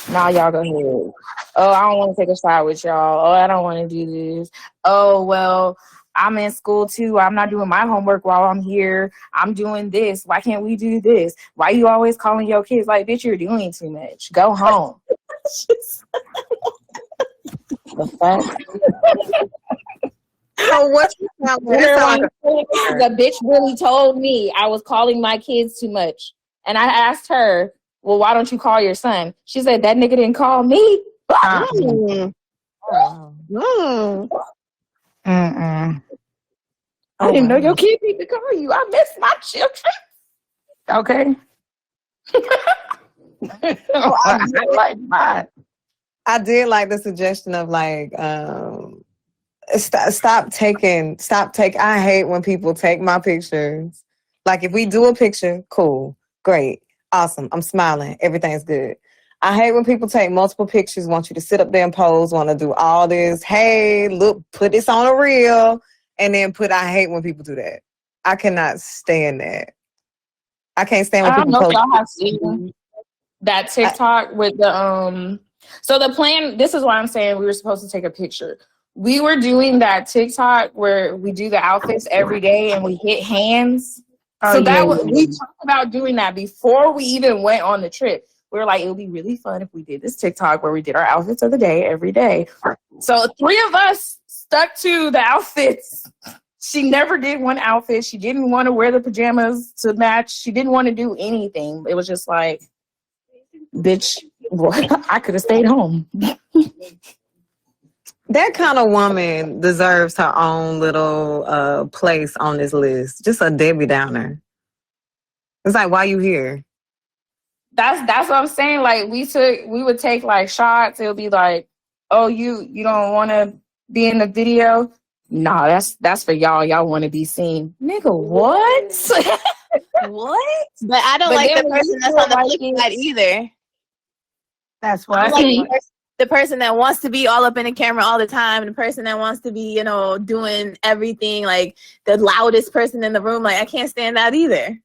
nah, y'all go ahead. Oh, I don't want to take a shot with y'all. Oh, I don't want to do this. Oh, well, I'm in school too. I'm not doing my homework while I'm here. I'm doing this. Why can't we do this? Why you always calling your kids like, bitch, you're doing too much. Go home. The fuck? So what you sound like? It sound like The bitch really told me I was calling my kids too much. And I asked her, well, why don't you call your son? She said, that nigga didn't call me. Mm. wow. Mm. Mm-mm. I didn't know your kid need to call you. I miss my children. Okay. I like mine. I did like the suggestion of like stop taking. I hate when people take my pictures. Like if we do a picture, cool, great, awesome, I'm smiling, everything's good. I hate when people take multiple pictures, want you to sit up there and pose, want to do all this. Hey, look, put this on a reel, and then I hate when people do that. I cannot stand that. I can't stand when I don't people know if post. y'all have seen that TikTok with the so the plan, this is why I'm saying we were supposed to take a picture. We were doing that TikTok where we do the outfits every day and we hit hands. Oh, So yeah, we talked about doing that before we even went on the trip. We were like, it would be really fun if we did this TikTok where we did our outfits of the day every day. So 3 of us stuck to the outfits. She never did one outfit. She didn't want to wear the pajamas to match. She didn't want to do anything. It was just like, bitch, I could have stayed home. That kind of woman deserves her own little place on this list. Just a Debbie Downer. It's like, why you here? That's what I'm saying. Like we would take like shots. It would be like, oh, you don't want to be in the video? Nah, that's for y'all. Y'all want to be seen, nigga. What? What? But I don't But like the then when person you that's feel on the like flip it's- side either. that's I what. like the person that wants to be all up in the camera all the time, the person that wants to be, doing everything, like the loudest person in the room. Like I can't stand that either.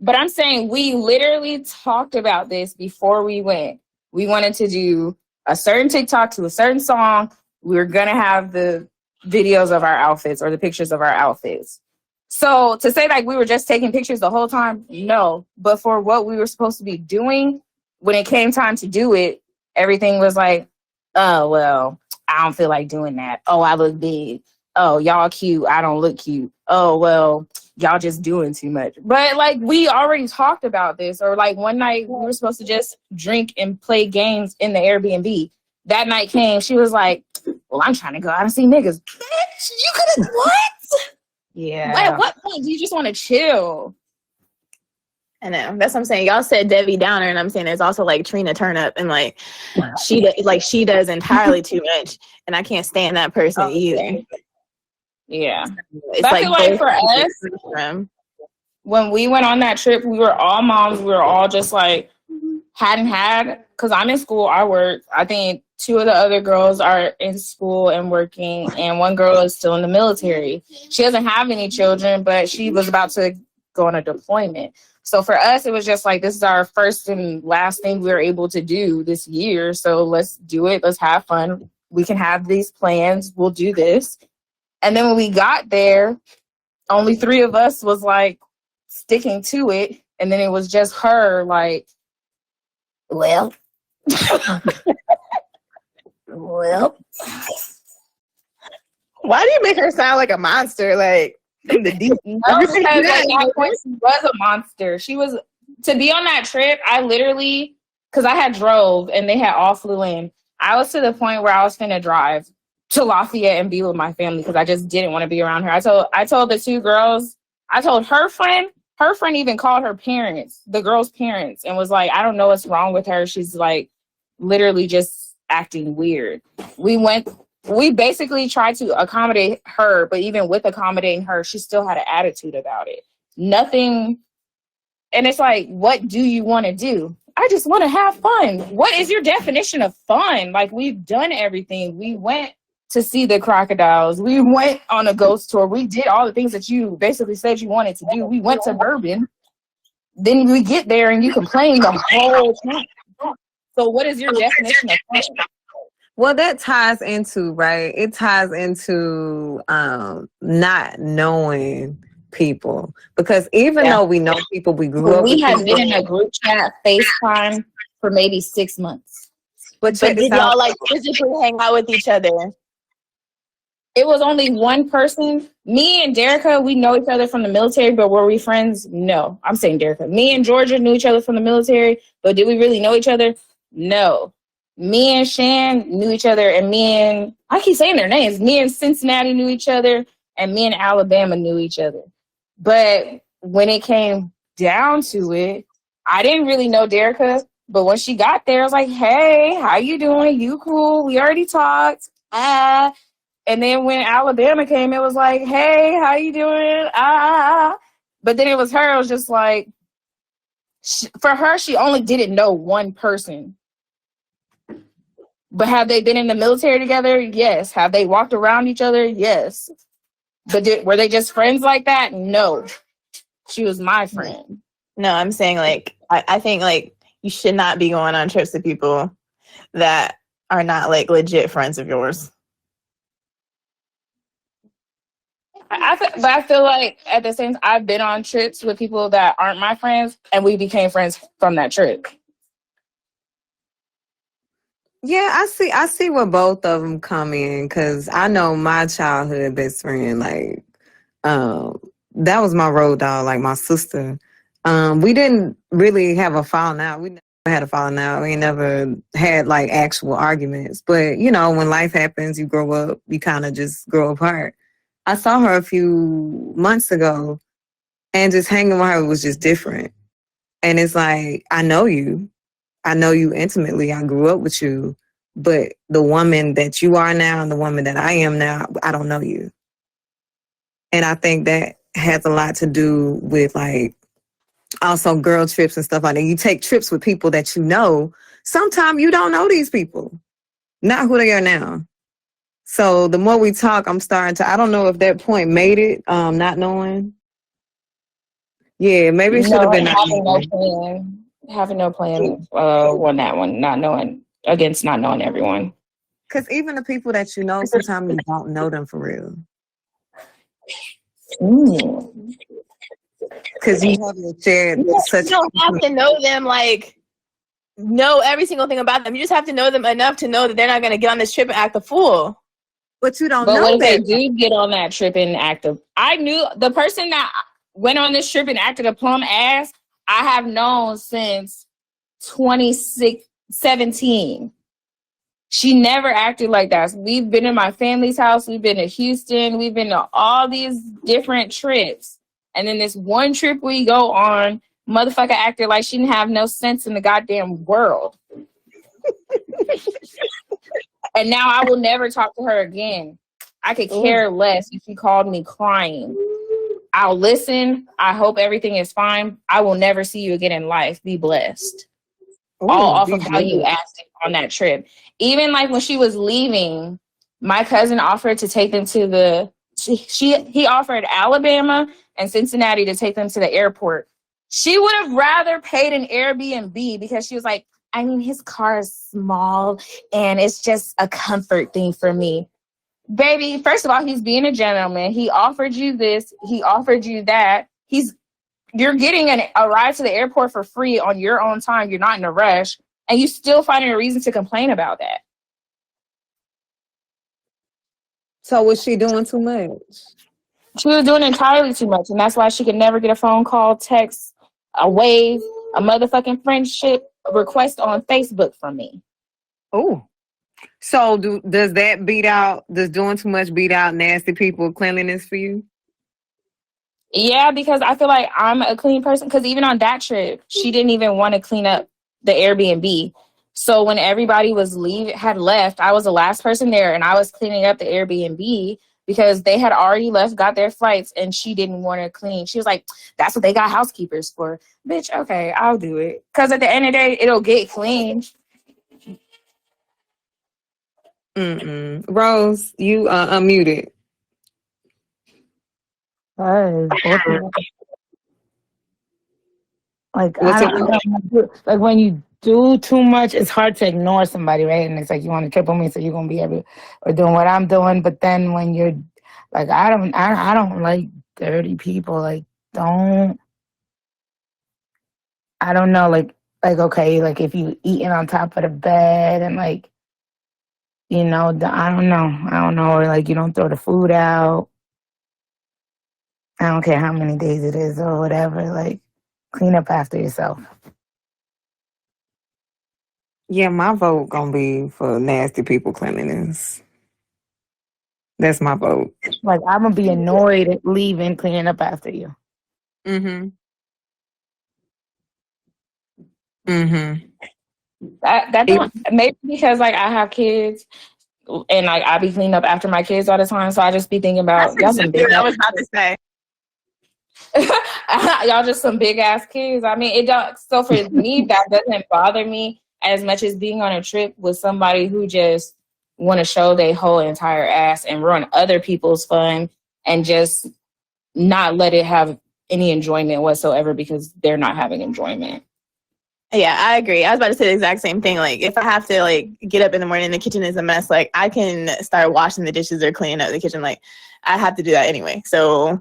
But I'm saying we literally talked about this before we went. We wanted to do a certain TikTok to a certain song. We were gonna have the videos of our outfits or the pictures of our outfits. So to say like we were just taking pictures the whole time, no. But for what we were supposed to be doing, when it came time to do it, everything was like, oh well, I don't feel like doing that. Oh, I look big. Oh, y'all cute. I don't look cute. Oh well, y'all just doing too much. But like we already talked about this, or like one night we were supposed to just drink and play games in the Airbnb. That night came, she was like, well, I'm trying to go out and see niggas. Bitch, you could have what? Yeah. At what point do you just want to chill? I know. That's what I'm saying. Y'all said Debbie Downer, and I'm saying there's also like Trina Turnup, and like she does entirely too much, and I can't stand that person either. Yeah. It's But I feel like for us, from. when we went on that trip, we were all moms. We were all just like, because I'm in school, I work. I think 2 of the other girls are in school and working, and 1 girl is still in the military. She doesn't have any children, but she was about to go on a deployment. So for us, it was just like, this is our first and last thing we were able to do this year. So let's do it. Let's have fun. We can have these plans. We'll do this. And then when we got there, only 3 of us was like sticking to it. And then it was just her like, well, well. Why do you make her sound like a monster? Like in the deep. No, because at that point she was a monster. She was, to be on that trip, I literally, because I had drove and they had all flew in, I was to the point where I was finna drive to Lafayette and be with my family because I just didn't want to be around her. I told the two girls, I told her friend even called her parents, the girl's parents, and was like, I don't know what's wrong with her. She's like literally just acting weird. We basically tried to accommodate her, but even with accommodating her, she still had an attitude about it. Nothing. And it's like, what do you want to do? I just want to have fun. What is your definition of fun? Like, we've done everything. We went to see the crocodiles. We went on a ghost tour. We did all the things that you basically said you wanted to do. We went to Bourbon. Then we get there and you complain the whole time. So what is your definition of fun? Well, that ties into, right? It ties into not knowing people. Because even though we know people, we grew up with We had people. been in a group chat, FaceTime, for maybe 6 months. But did y'all like physically hang out with each other? It was only one person. Me and Derica, we know each other from the military, but were we friends? No. I'm saying Derica. Me and Georgia knew each other from the military, but did we really know each other? No. Me and Shan knew each other, and I keep saying their names. Me and Cincinnati knew each other, and me and Alabama knew each other. But when it came down to it, I didn't really know Derica, but when she got there, I was like, hey, how you doing? You cool? We already talked. And then when Alabama came, it was like, hey, how you doing? But then it was her. It was just like, for her, she only didn't know one person. But have they been in the military together? Yes. Have they walked around each other? Yes. But were they just friends like that? No. She was my friend. No, I'm saying like, I think like you should not be going on trips with people that are not like legit friends of yours. But I feel like at the same time, I've been on trips with people that aren't my friends, and we became friends from that trip. Yeah, I see where both of them come in, because I know my childhood best friend, like, that was my road dog, like my sister. We didn't really have a falling out. We never had a falling out. We never had like actual arguments. But, you know, when life happens, you grow up, you kind of just grow apart. I saw her a few months ago, and just hanging with her was just different. And it's like, I know you intimately. I grew up with you, but the woman that you are now and the woman that I am now, I don't know you. And I think that has a lot to do with like also girl trips and stuff like that. You take trips with people that you know. Sometimes you don't know these people, not who they are now. So the more we talk, I'm starting to, I don't know if that point made it, not knowing. Yeah, maybe it should have been having no plan on that one, not knowing everyone. Because even the people that you know, sometimes you don't know them for real. Because you haven't shared such. You don't have to know them, like, know every single thing about them. You just have to know them enough to know that they're not going to get on this trip and act a fool. But you don't know. But know when that. they do get on that trip and act I knew the person that went on this trip and acted a plum ass, I have known since 2017. She never acted like that. We've been in my family's house. We've been to Houston. We've been to all these different trips. And then this one trip we go on, motherfucker acted like she didn't have no sense in the goddamn world. And now I will never talk to her again. I could care less if she called me crying. I'll listen. I hope everything is fine. I will never see you again in life. Be blessed. All off of how you acted on that trip. Even like when she was leaving, my cousin offered to take them to he offered Alabama and Cincinnati to take them to the airport. She would have rather paid an Airbnb because she was like, I mean, his car is small and it's just a comfort thing for me. Baby, first of all, he's being a gentleman. He offered you this. He offered you that. You're getting a ride to the airport for free on your own time. You're not in a rush. And you still finding a reason to complain about that. So was she doing too much? She was doing entirely too much. And that's why she could never get a phone call, text, a wave, a motherfucking friendship request on Facebook from me. Oh. So does doing too much beat out nasty people cleanliness for you? Yeah, because I feel like I'm a clean person. Because even on that trip, she didn't even want to clean up the Airbnb. So when everybody had left, I was the last person there, and I was cleaning up the Airbnb because they had already left, got their flights, and she didn't want to clean. She was like, "That's what they got housekeepers for, bitch." Okay, I'll do it. Because at the end of the day, it'll get clean. Rose, you unmuted. Like What's I it? don't know. Like when you do too much, it's hard to ignore somebody, right? And it's like you want to trip on me, so you're gonna be able or doing what I'm doing. But then when you're like, I don't like dirty people. Like I don't know. Like okay, like if you eating on top of the bed and like I don't know, or like you don't throw the food out. I don't care how many days it is or whatever. Like clean up after yourself. Yeah, my vote gonna be for nasty people cleanliness. That's my vote. Like I'm gonna be annoyed at leaving, cleaning up after you. Mm-hmm. That don't maybe because like I have kids and like I be cleaning up after my kids all the time, so I just be thinking about That's exactly what I was about to say. y'all just some big ass kids. I mean, it don't. So for me, that doesn't bother me as much as being on a trip with somebody who just want to show their whole entire ass and ruin other people's fun and just not let it have any enjoyment whatsoever because they're not having enjoyment. Yeah, I agree. I was about to say the exact same thing. Like, if I have to, like, get up in the morning and the kitchen is a mess, like, I can start washing the dishes or cleaning up the kitchen. Like, I have to do that anyway. So,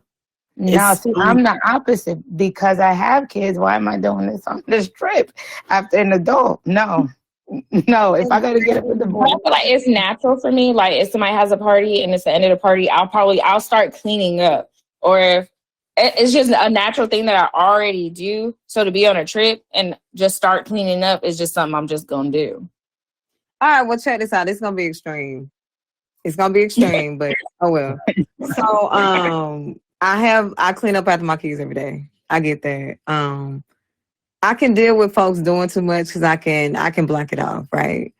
Now, see, I'm the opposite because I have kids. Why am I doing this on this trip after an adult? No. If I gotta get up in the I morning. feel like it's natural for me. Like if somebody has a party and it's the end of the party, I'll start cleaning up. Or if it's just a natural thing that I already do. So to be on a trip and just start cleaning up is just something I'm just gonna do. All right, well, check this out. It's gonna be extreme. It's gonna be extreme, but oh well. So I clean up after my kids every day. I get that. I can deal with folks doing too much because I can block it off, right?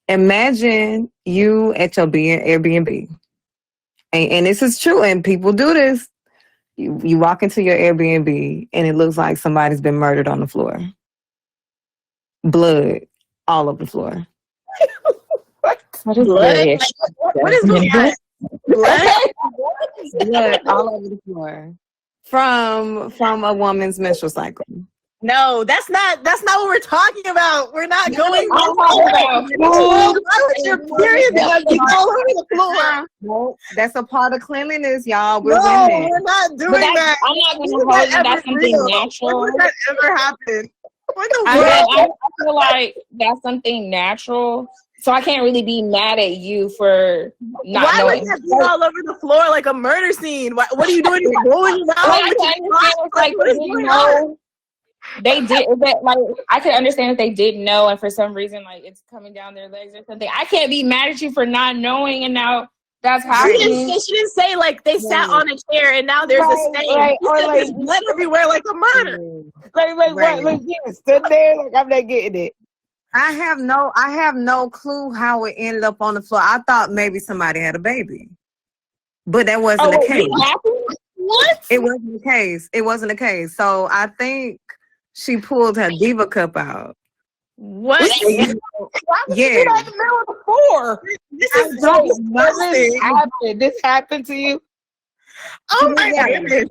Imagine you at your Airbnb. And this is true, and people do this. You walk into your Airbnb and it looks like somebody's been murdered on the floor. Blood all over the floor. What is blood? blood? What is going on? Blood all over the floor from a woman's menstrual cycle. No, that's not what we're talking about. We're not going. Why would your period be all over the floor? No, that's a part of cleanliness, y'all. We're No, women. we're not doing that. I'm not gonna hold you. That's something natural. When would that ever happen? What the I feel like that's something natural. So I can't really be mad at you for not Why knowing. would that be all over the floor like a murder scene? What are you doing? You're rolling around? They did, but like I could understand if they didn't know, and for some reason, like it's coming down their legs or something. I can't be mad at you for not knowing, and now that's happening. She didn't say like they sat on a chair and now there's a stain. Right, or like there's blood everywhere, like a murder. Like what? Like you stood there, like I'm not getting it. I have no clue how it ended up on the floor. I thought maybe somebody had a baby, but that wasn't the case. What? It wasn't the case. It wasn't the case. So I think she pulled her diva cup out. What? Yeah. In the middle of the floor. This is so disgusting. This happened to you? Oh my goodness.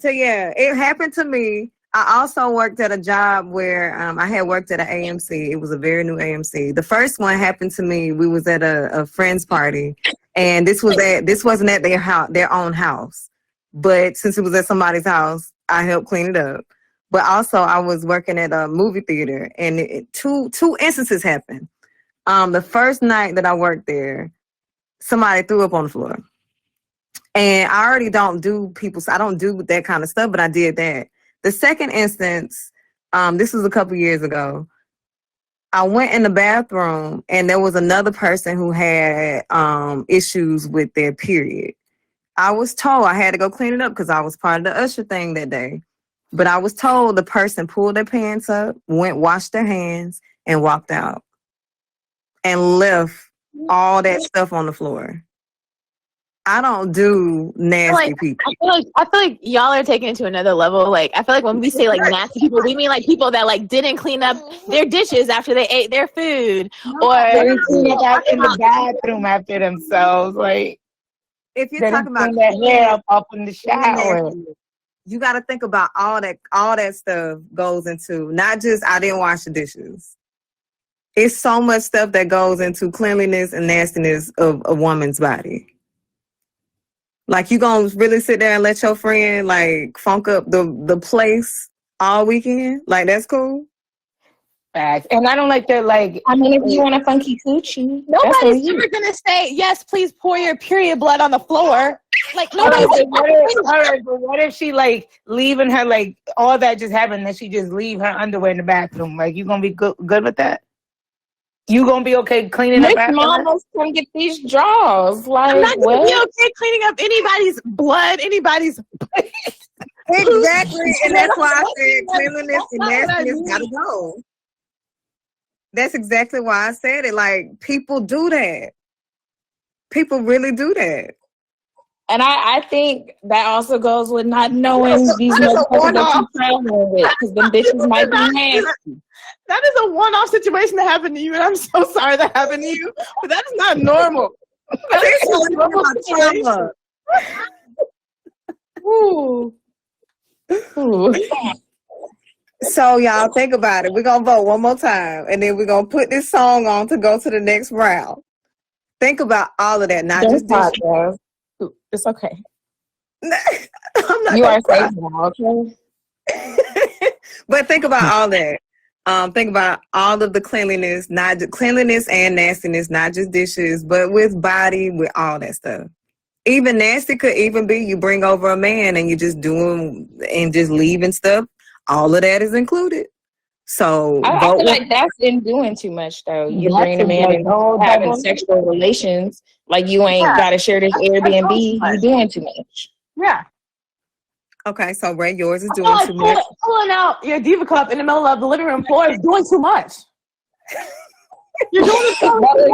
So yeah, it happened to me. I also worked at a job where I had worked at an AMC. It was a very new AMC. The first one happened to me. We was at a friend's party, and this wasn't at their own house. But since it was at somebody's house, I helped clean it up. But also, I was working at a movie theater, and two instances happened. The first night that I worked there, somebody threw up on the floor. And I already don't do I don't do that kind of stuff, but I did that. The second instance, this was a couple years ago, I went in the bathroom and there was another person who had issues with their period. I was told I had to go clean it up because I was part of the usher thing that day. But I was told the person pulled their pants up, went, washed their hands, and walked out. And left all that stuff on the floor. I don't do nasty people. I feel like y'all are taking it to another level. Like, I feel like when we say like nasty people, we mean like people that like didn't clean up their dishes after they ate their food, or they didn't clean up in the bathroom after themselves. Like, if you're talking about their hair up in the shower, you got to think about all that stuff goes into not just I didn't wash the dishes. It's so much stuff that goes into cleanliness and nastiness of a woman's body. Like, you gonna really sit there and let your friend like funk up the place all weekend? Like, that's cool. Facts. And I don't like that. Like, I mean, if you want a funky coochie, nobody's ever gonna say yes. Please pour your period blood on the floor. Like, nobody's. But what if she like leaving her like all that just happened, that she just leave her underwear in the bathroom? Like, you gonna be good with that? You gonna be okay cleaning up after? Mama's come get these drawers. Like, I'm not gonna be okay cleaning up anybody's blood, anybody's. Exactly, and that's why I said cleanliness and nastiness gotta go. That's exactly why I said it. Like, people do that. People really do that. And I think that also goes with not knowing these motherfuckers that you traveling with, because them bitches might be nasty. That is a one-off situation that happened to you, and I'm so sorry that happened to you. But that is not normal. That is a normal situation. Ooh. Ooh. So y'all think about it. We're gonna vote one more time, and then we're gonna put this song on to go to the next round. Think about all of that, not just this. It's okay. I'm not you are cry. safe now, okay? But think about all that. Think about all of the cleanliness, not just cleanliness and nastiness, not just dishes, but with body, with all that stuff. Even nasty could even be you bring over a man and you just doing and just leaving stuff. All of that is included. So I feel like that's in doing too much, though. You bring a man and having sexual relations, like you ain't got to share this Airbnb. You're doing too much. Yeah. Okay, so Ray, yours is doing too much. Pulling out your diva cup in the middle of the living room floor is doing too much. You're doing too much.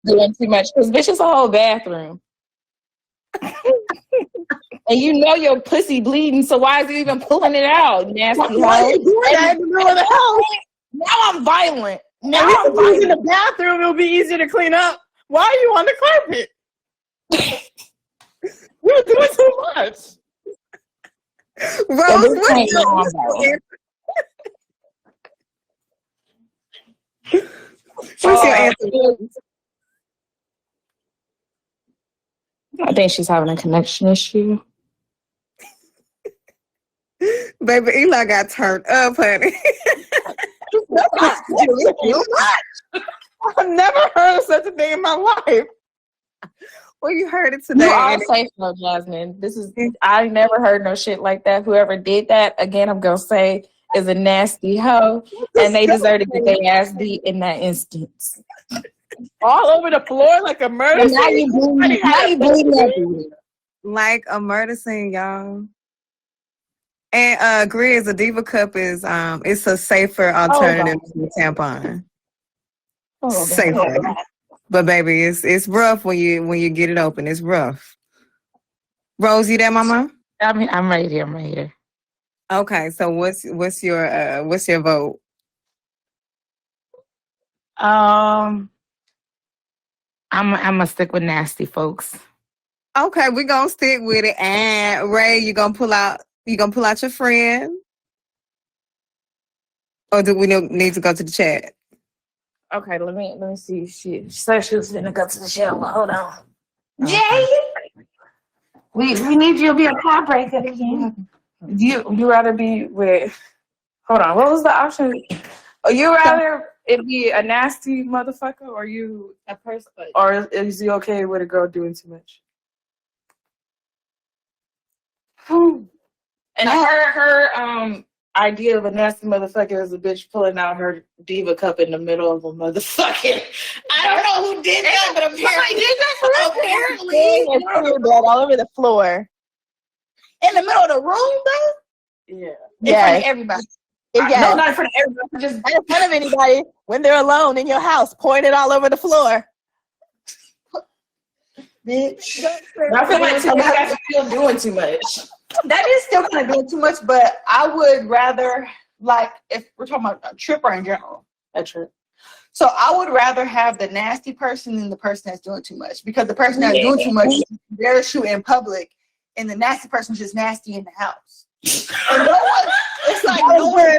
Doing too much, because bitch, it's a whole bathroom. And you know your pussy bleeding, so why is it even pulling it out? Nasty. Why are you doing that in the middle of the house? Now I'm violent. Now I'm violent. In the bathroom, it'll be easier to clean up. Why are you on the carpet? You're doing too much. Rose, what's your answer? I think she's having a connection issue. Baby, Eli got turned up, honey. I've never heard of such a thing in my life. Well, you heard it today. You are safe though, Jasmine. I never heard no shit like that. Whoever did that, again, I'm gonna say, is a nasty hoe, and they deserve to get their ass beat in that instance. All over the floor like a murder scene. Now you bleeding everywhere. Like a murder scene, y'all. And Grizz, a Diva Cup is it's a safer alternative to a tampon. Safer. But baby, it's rough when you get it open. It's rough. Rose, you there, mama? I'm right here. I'm right here. Okay, so what's your vote? I'm gonna stick with nasty, folks. Okay, we're gonna stick with it. And Ray, you gonna pull out your friend? Or do we need to go to the chat? Okay, let me see. She said she was gonna go to the shower. Hold on. Okay. Jay, we need you to be a car breaker again. You rather be with? Hold on. What was the option? You rather it be a nasty motherfucker, or you a person, or is you okay with a girl doing too much? And her idea of a nasty motherfucker is a bitch pulling out her diva cup in the middle of a motherfucking. I don't know who did that, but apparently, that all over the floor. In the middle of the room, though? yeah. In front of everybody. Yes. No, not in front of everybody. Just Not in front of anybody when they're alone in your house, pouring it all over the floor. Bitch. I feel like that's still doing too much. That is still kind of doing too much, but I would rather, like, if we're talking about a tripper in general, a trip. So I would rather have the nasty person than the person that's doing too much, because the person that's doing too much, they're shooting in public, and the nasty person's just nasty in the house. And no one, it's like no one. I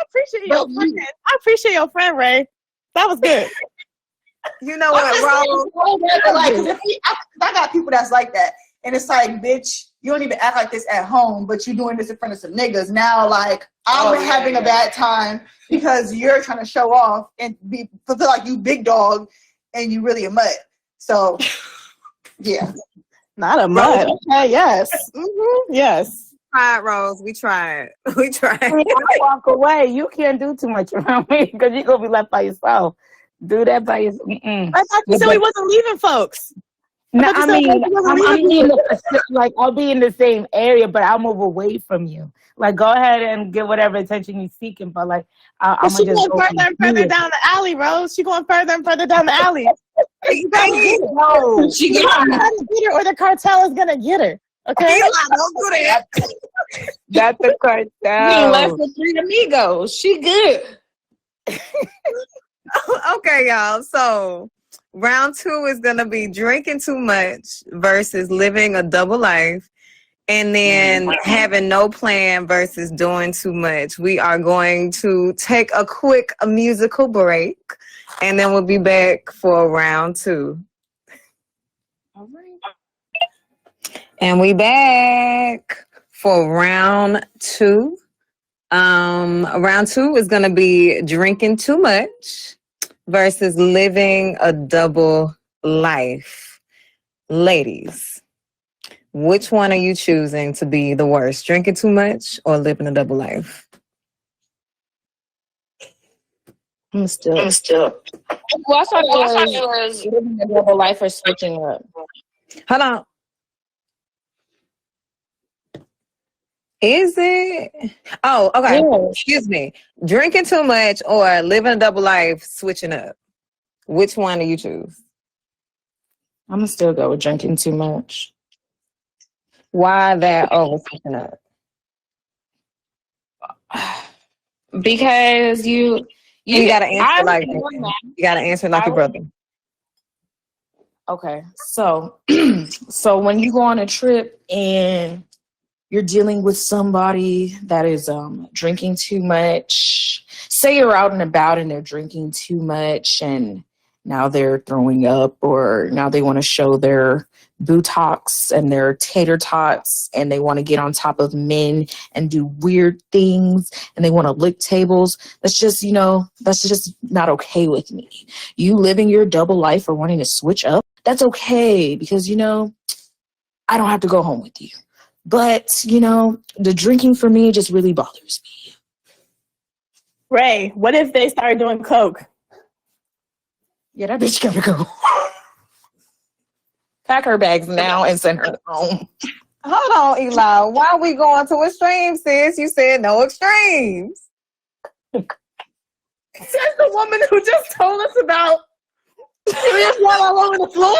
appreciate your friend. I appreciate your friend, Ray. That was good. You know what, Rose? Like, 'cause I got people that's like that, and it's like, bitch, you don't even act like this at home, but you're doing this in front of some niggas. Now, like, I'm having a bad time because you're trying to show off and feel like you big dog, and you really a mutt. So, yeah. Not a mud. Okay, yes. Yes. Tried, Rose. We tried. We tried. I walk away. You can't do too much around me because you're gonna be left by yourself. Do that by yourself. I thought you said we wasn't leaving folks. No, I mean, I'll be in the same area, but I'll move away from you. Like, go ahead and get whatever attention you're seeking, but like, I'm She gonna just going further and further down the alley, Rose. She going further and further down the alley. You gotta get her. No, You gotta get her, or the cartel is gonna get her. Okay. Don't do that. That's the cartel. We left with 3 amigos. She good. Okay, y'all. So round 2 is gonna be drinking too much versus living a double life, and then having no plan versus doing too much. We are going to take a quick musical break, and then we'll be back for round 2. All right. And we back for round 2. Round 2 is going to be drinking too much versus living a double life. Ladies, which one are you choosing to be the worst? Drinking too much or living a double life? I'm still. Well, I thought it was living a double life or switching up. Hold on. Is it? Oh, okay. Yeah. Excuse me. Drinking too much or living a double life, switching up. Which one do you choose? I'm gonna still go with drinking too much. Why that over switching up? Because you gotta answer like you gotta answer like your brother. Okay, so so when you go on a trip and you're dealing with somebody that is drinking too much, say you're out and about and they're drinking too much and now they're throwing up, or now they want to show their buttocks and their tater tots and they want to get on top of men and do weird things and they want to lick tables. That's just not okay with me. You living your double life or wanting to switch up, that's okay, because I don't have to go home with you. But, the drinking for me just really bothers me. Ray, what if they start doing coke? Yeah, that bitch gotta go. Pack her bags now and send her home. Hold on, Eli. Why are we going to extremes, sis? You said no extremes. Says the woman who just told us about serious one all over the floor.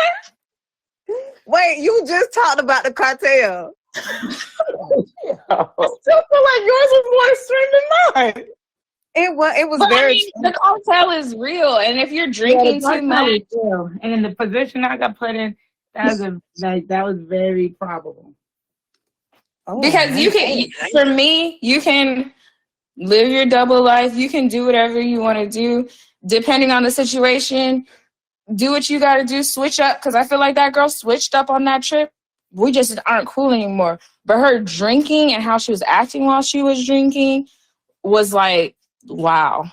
Wait, you just talked about the cartel. I still feel like yours was more extreme than mine. It was But very. the cartel is real, and if you're drinking too much, and in the position I got put in, that was very probable. because you can, for me, you can live your double life. You can do whatever you want to do, depending on the situation. Do what you got to do. Switch up, because I feel like that girl switched up on that trip. We just aren't cool anymore. But her drinking and how she was acting while she was drinking was like, wow.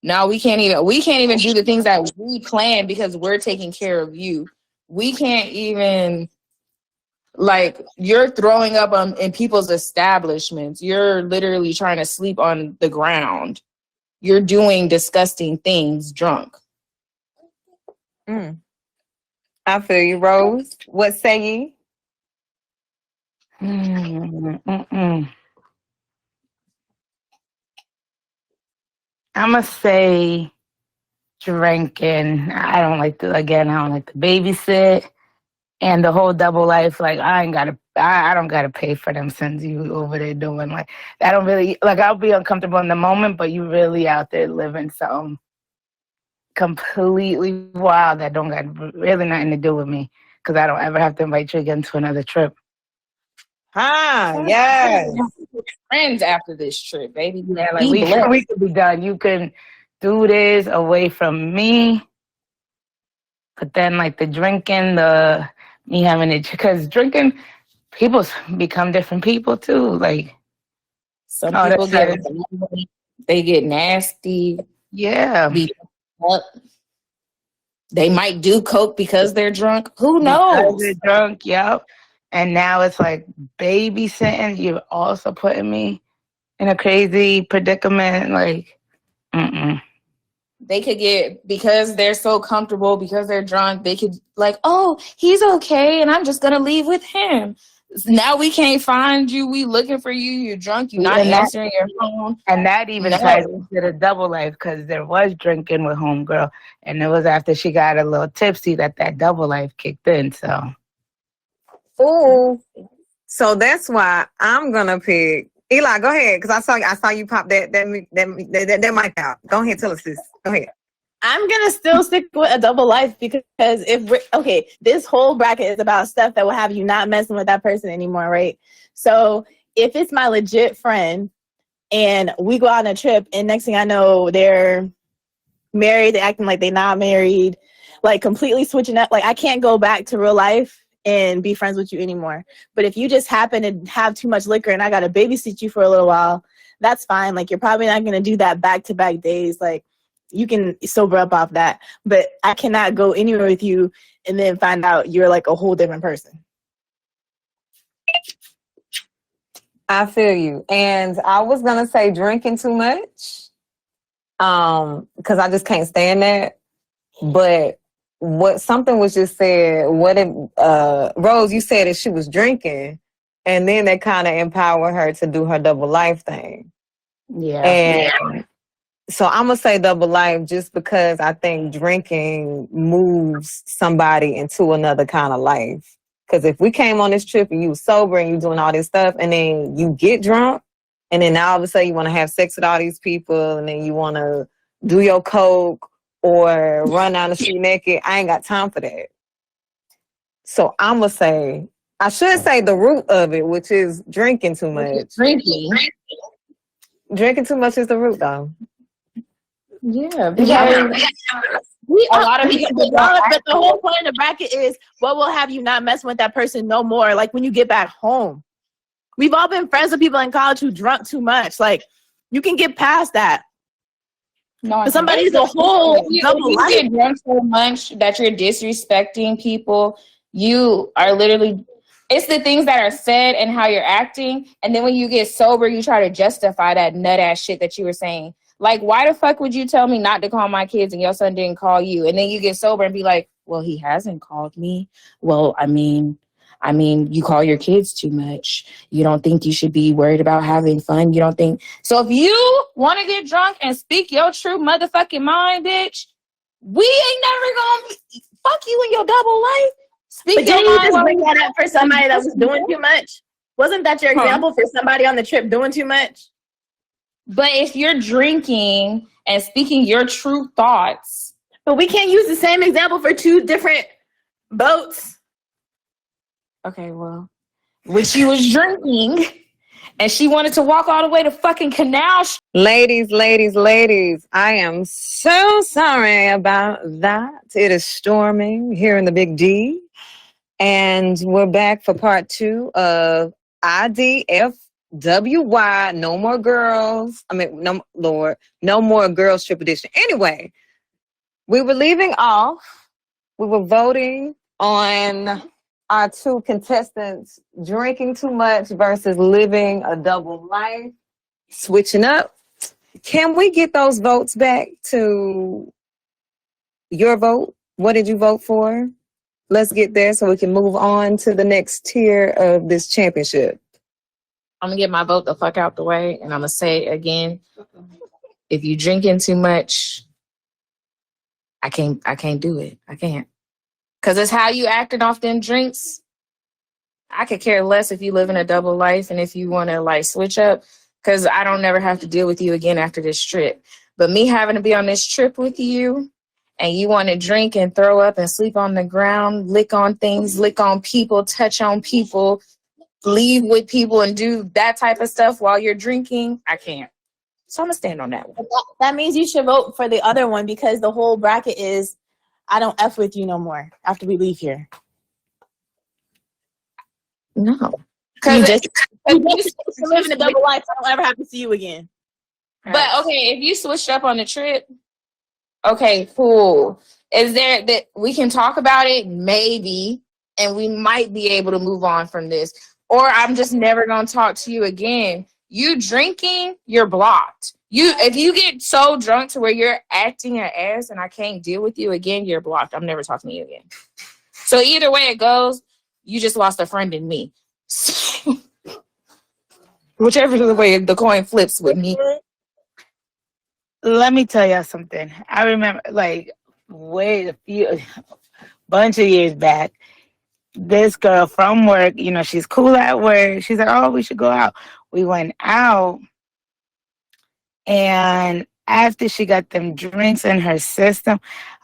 Now we can't even do the things that we planned because we're taking care of you. We can't even Like, you're throwing up in people's establishments. You're literally trying to sleep on the ground. You're doing disgusting things drunk. I feel you, Rose. What say ye? I'm going to say drinking. I don't like to babysit. And the whole double life, like I don't gotta pay for them sins you over there doing. Like I don't really I'll be uncomfortable in the moment, but you really out there living something completely wild that don't got really nothing to do with me. Cause I don't ever have to invite you again to another trip. Yes. Friends after this trip, baby. Yeah, like we could be done. You can do this away from me. But then like the drinking, me having it, because drinking, people become different people too. Like some people they get nasty. Yeah. They might do coke because they're drunk. Who knows? Because they're drunk, yep. And now it's like babysitting. You're also putting me in a crazy predicament. Like, They could get, because they're so comfortable, because they're drunk, they could like, oh, he's okay, and I'm just gonna leave with him. Now we can't find you. We looking for you. You're drunk. You're not answering your phone. And that even ties into the double life, because there was drinking with homegirl, and it was after she got a little tipsy that double life kicked in. So, so that's why I'm gonna pick Eli. Go ahead, because I saw you pop that mic out. Go ahead, tell us this. Go ahead. I'm gonna still stick with a double life, because this whole bracket is about stuff that will have you not messing with that person anymore, right? So if it's my legit friend and we go on a trip and next thing I know they're married, they're acting like they're not married, like completely switching up, like I can't go back to real life and be friends with you anymore. But if you just happen to have too much liquor and I gotta babysit you for a little while, that's fine. Like, you're probably not gonna do that back-to-back days. Like, you can sober up off that, but I cannot go anywhere with you and then find out you're like a whole different person. I feel you. And I was gonna say drinking too much, because I just can't stand that. But something was just said. What if Rose? You said that she was drinking, and then they kind of empower her to do her double life thing. Yeah. And so I'm gonna say double life, just because I think drinking moves somebody into another kind of life. Because if we came on this trip and you was sober and you doing all this stuff, and then you get drunk, and then all of a sudden you want to have sex with all these people, and then you want to do your coke or run down the street naked, I ain't got time for that. So I'm gonna say, I should say the root of it, which is drinking too much. Drinking too much is the root, though. Yeah, but the whole point of the bracket is what will have you not messing with that person no more, like when you get back home. We've all been friends with people in college who drunk too much. Like, you can get past that. No, somebody's a whole double life. You get drunk so much that you're disrespecting people. You are literally, it's the things that are said and how you're acting, and then when you get sober, you try to justify that nut ass shit that you were saying. Like, why the fuck would you tell me not to call my kids and your son didn't call you? And then you get sober and be like, well, he hasn't called me. Well, I mean, you call your kids too much. You don't think you should be worried about having fun. You don't think. So if you want to get drunk and speak your true motherfucking mind, bitch, we ain't never gonna fuck you in your double life. But didn't you just bring that up for somebody that was doing too much? Wasn't that your example for somebody on the trip doing too much? But if you're drinking and speaking your true thoughts. But we can't use the same example for two different boats. Okay, well, when she was drinking and she wanted to walk all the way to fucking Canal. Ladies, I am so sorry about that. It is storming here in the Big D. And we're back for part 2 of IDFWY, No More Girls. No More Girls Trip Edition. Anyway, we were leaving off. We were voting on our two contestants drinking too much versus living a double life, switching up. Can we get those votes back to your vote? What did you vote for? Let's get there so we can move on to the next tier of this championship. I'm gonna get my vote the fuck out the way, and I'm gonna say it again. If you drinking too much, I can't do it. I can't. Cause it's how you acting off them drinks. I could care less if you live in a double life and if you want to like switch up, because I don't never have to deal with you again after this trip. But me having to be on this trip with you and you want to drink and throw up and sleep on the ground, lick on things, lick on people, touch on people, leave with people and do that type of stuff while you're drinking, I can't. So I'm going to stand on that one. That means you should vote for the other one because the whole bracket is I don't F with you no more after we leave here. No. You just live in a double life. I don't ever have to see you again. But okay, if you switched up on the trip, okay, cool. Is there that we can talk about it? Maybe. And we might be able to move on from this. Or I'm just never going to talk to you again. You drinking, you're blocked. If you get so drunk to where you're acting an ass and I can't deal with you again, you're blocked. I'm never talking to you again. So either way it goes, you just lost a friend in me. Whichever way the coin flips with me. Let me tell y'all something. I remember, like, bunch of years back, this girl from work, you know, she's cool at work. She's like, oh, we should go out. We went out, and after she got them drinks in her system,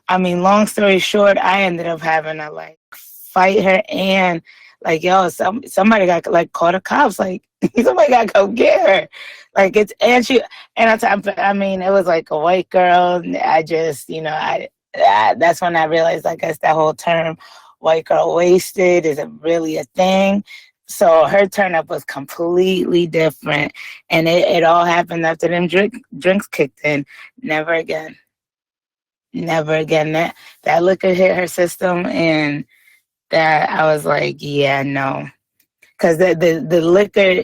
I mean, long story short, I ended up having to, like, fight her and, like, yo, somebody got, like, call the cops. Like, somebody got to go get her. Like, I mean, it was, like, a white girl. I just, you know, that's when I realized, I guess, that whole term, white girl wasted, isn't really a thing. So her turn up was completely different. And it all happened after them drinks kicked in. Never again. Never again. That liquor hit her system, and that I was like, yeah, no. Because the liquor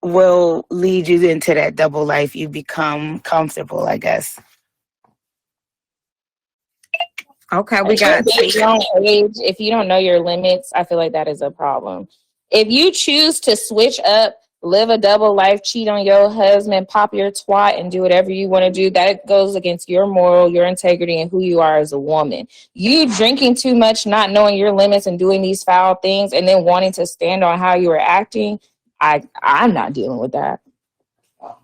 will lead you into that double life. You become comfortable, I guess. Okay, we got If you don't know your limits, I feel like that is a problem. If you choose to switch up, live a double life, cheat on your husband, pop your twat, and do whatever you want to do, that goes against your moral, your integrity, and who you are as a woman. You drinking too much, not knowing your limits, and doing these foul things, and then wanting to stand on how you are acting, I'm not dealing with that. All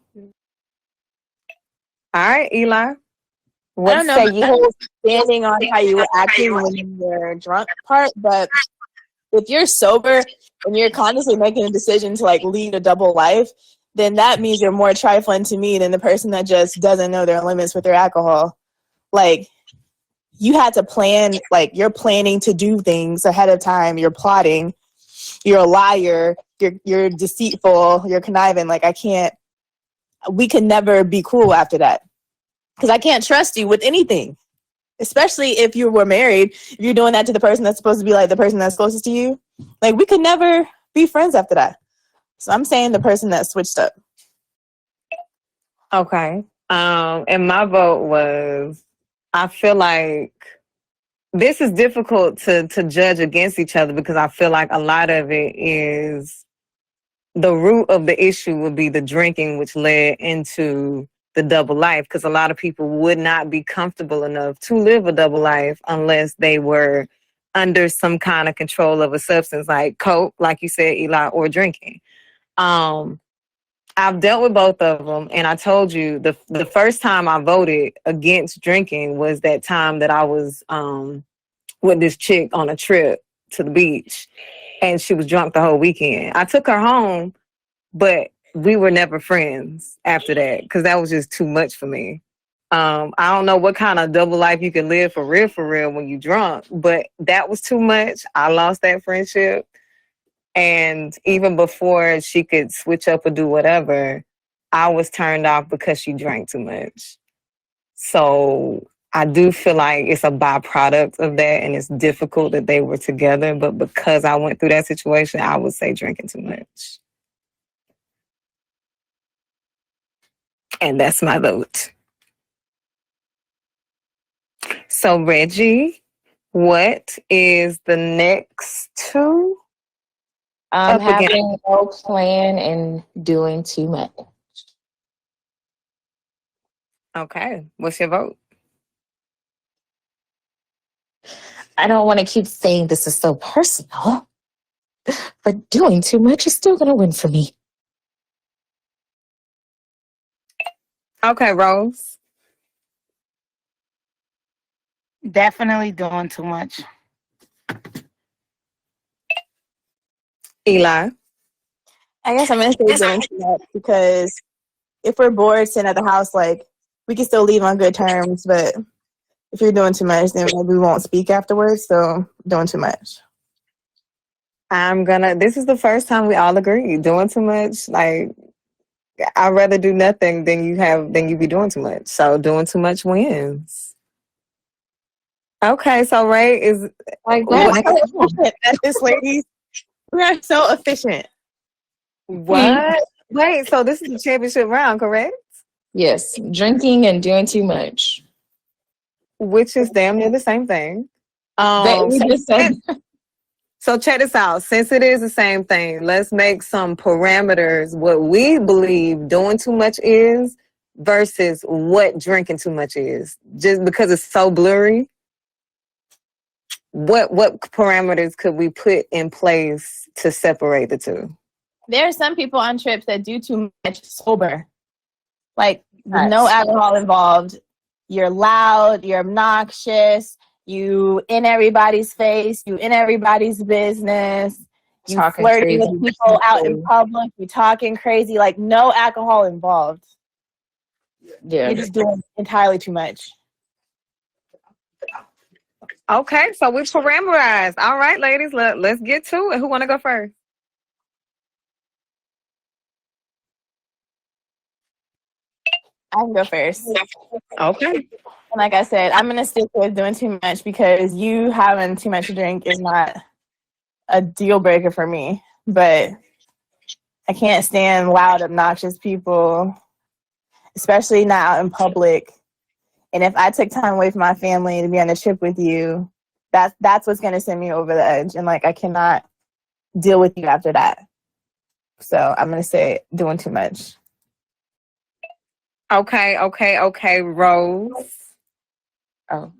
right, Eli. I don't know the whole standing on how you were acting when you were drunk part, but if you're sober and you're consciously making a decision to like lead a double life, then that means you're more trifling to me than the person that just doesn't know their limits with their alcohol. Like, you had to plan, like you're planning to do things ahead of time, you're plotting, you're a liar, you're deceitful, you're conniving. Like, we can never be cool after that. Because I can't trust you with anything, especially if you were married. If you're doing that to the person that's supposed to be like the person that's closest to you, like we could never be friends after that. So I'm saying the person that switched up. Okay. And my vote was, I feel like this is difficult to judge against each other because I feel like a lot of it is the root of the issue would be the drinking, which led into the double life, because a lot of people would not be comfortable enough to live a double life unless they were under some kind of control of a substance like coke, like you said, Eli, or drinking. I've dealt with both of them, and I told you the first time I voted against drinking was that time that I was with this chick on a trip to the beach, and she was drunk the whole weekend. I took her home, but we were never friends after that because that was just too much for me. I don't know what kind of double life you can live for real when you're drunk, but that was too much. I lost that friendship. And even before she could switch up or do whatever, I was turned off because she drank too much. So I do feel like it's a byproduct of that, and it's difficult that they were together. But because I went through that situation, I would say drinking too much. And that's my vote. So, Reggie, what is the next two? Up against- Having no plan and doing too much. Okay. What's your vote? I don't want to keep saying this is so personal, but doing too much is still going to win for me. Okay, Rose. Definitely doing too much. Eli. I guess I'm gonna say doing too much because if we're bored sitting at the house, like we can still leave on good terms, but if you're doing too much, then we won't speak afterwards. So doing too much. This is the first time we all agree. Doing too much, like I'd rather do nothing than you be doing too much. So doing too much wins. Okay, so Ray is Like We're that. so efficient at this, ladies. We are so efficient. what? Wait, so this is the championship round, correct? Yes, drinking and doing too much. Which is damn near the same thing. We just said So check this out. Since it is the same thing, let's make some parameters what we believe doing too much is versus what drinking too much is. Just because it's so blurry, what parameters could we put in place to separate the two? There are some people on trips that do too much sober, like with no alcohol involved. You're loud, you're obnoxious, you in everybody's face, you in everybody's business, you Talking flirting crazy. with people out in public, you talking crazy, like no alcohol involved. yeah. You're just doing entirely too much. Okay, so we parameterized. All right, ladies, let's get to it. Who want to go first? I can go first. Okay. And like I said, I'm gonna stick with doing too much because you having too much to drink is not a deal breaker for me. But I can't stand loud, obnoxious people, especially not out in public. And if I took time away from my family to be on a trip with you, that's what's gonna send me over the edge. And like I cannot deal with you after that. So I'm gonna say doing too much. Okay, Rose. Oh.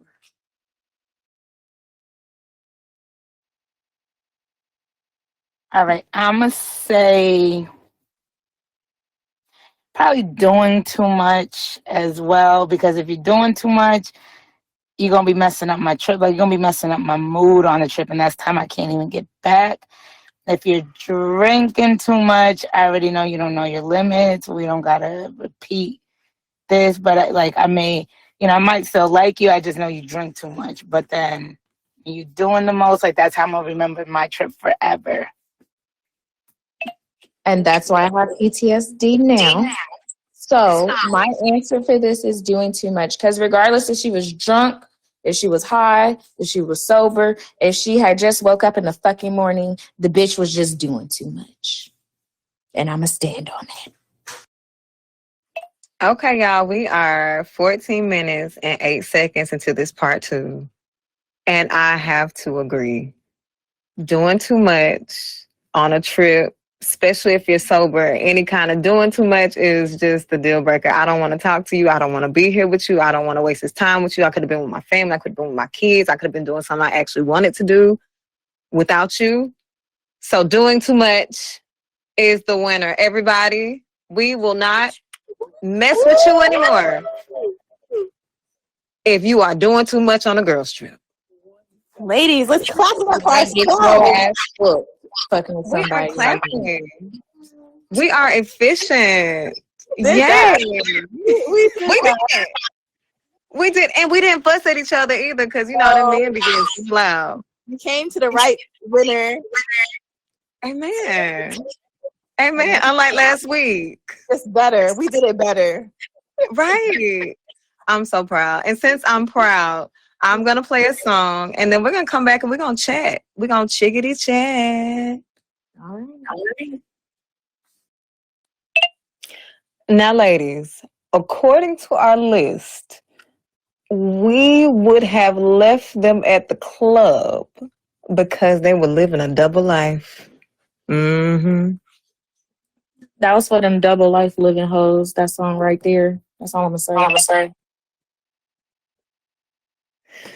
All right, I'm going to say probably doing too much as well, because if you're doing too much, you're going to be messing up my trip. Like, you're going to be messing up my mood on the trip, and that's time I can't even get back. If you're drinking too much, I already know you don't know your limits. We don't got to repeat this, but I might still like you. I just know you drink too much. But then you doing the most, like that's how I'm going to remember my trip forever. And that's why I have PTSD now. So my answer for this is doing too much. Because regardless if she was drunk, if she was high, if she was sober, if she had just woke up in the fucking morning, the bitch was just doing too much. And I'm going to stand on that. Okay, y'all, we are 14 minutes and 8 seconds into this part 2. And I have to agree. Doing too much on a trip, especially if you're sober, any kind of doing too much is just the deal breaker. I don't want to talk to you. I don't want to be here with you. I don't want to waste this time with you. I could have been with my family. I could have been with my kids. I could have been doing something I actually wanted to do without you. So doing too much is the winner. Everybody, we will not mess with you anymore if you are doing too much on a girl's trip. Ladies, let's clap up for Get your ourselves. ass whooped fucking with We are somebody. clapping. We are efficient. Did Yes. We did. We did. And we didn't fuss at each other either because, you know, the men be getting too loud. We came to the right winner. Amen. Amen. Unlike last week. It's better. We did it better. Right. I'm so proud. And since I'm proud, I'm going to play a song and then we're going to come back and we're going to chat. We're going to chickadee chat. All right. Now, ladies, according to our list, we would have left them at the club because they were living a double life. Mm-hmm. That was for them double life living hoes. That song right there. That's all I'm gonna say.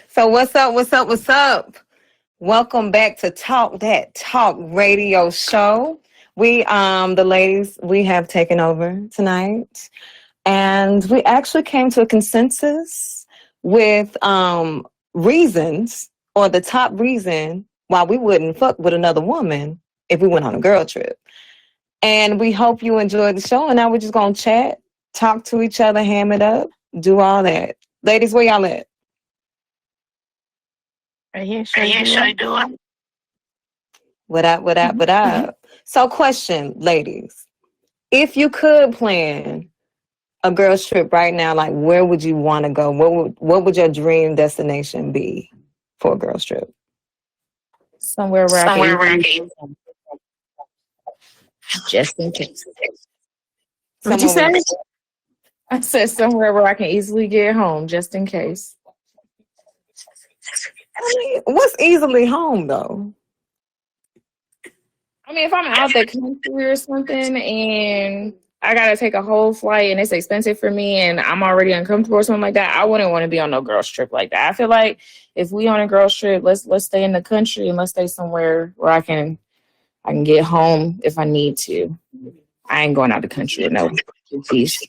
So what's up? What's up? What's up? Welcome back to Talk That Talk radio show. We, the ladies, we have taken over tonight, and we actually came to a consensus with reasons, or the top reason why we wouldn't fuck with another woman if we went on a girl trip. And we hope you enjoyed the show. And now we're just gonna chat, talk to each other, ham it up, do all that. Ladies, where y'all at? Right here, should do it. What up, what up, what up? So question, ladies. If you could plan a girl's trip right now, like where would you want to go? What would your dream destination be for a girl's trip? Somewhere where I can just in case. What'd you say? I said somewhere where I can easily get home, just in case. I mean, what's easily home though? I mean, if I'm out the country or something and I gotta take a whole flight and it's expensive for me and I'm already uncomfortable or something like that, I wouldn't want to be on no girls trip like that. I feel like if we on a girls trip, let's stay in the country and let's stay somewhere where I can get home if I need to. I ain't going out the country with no peace.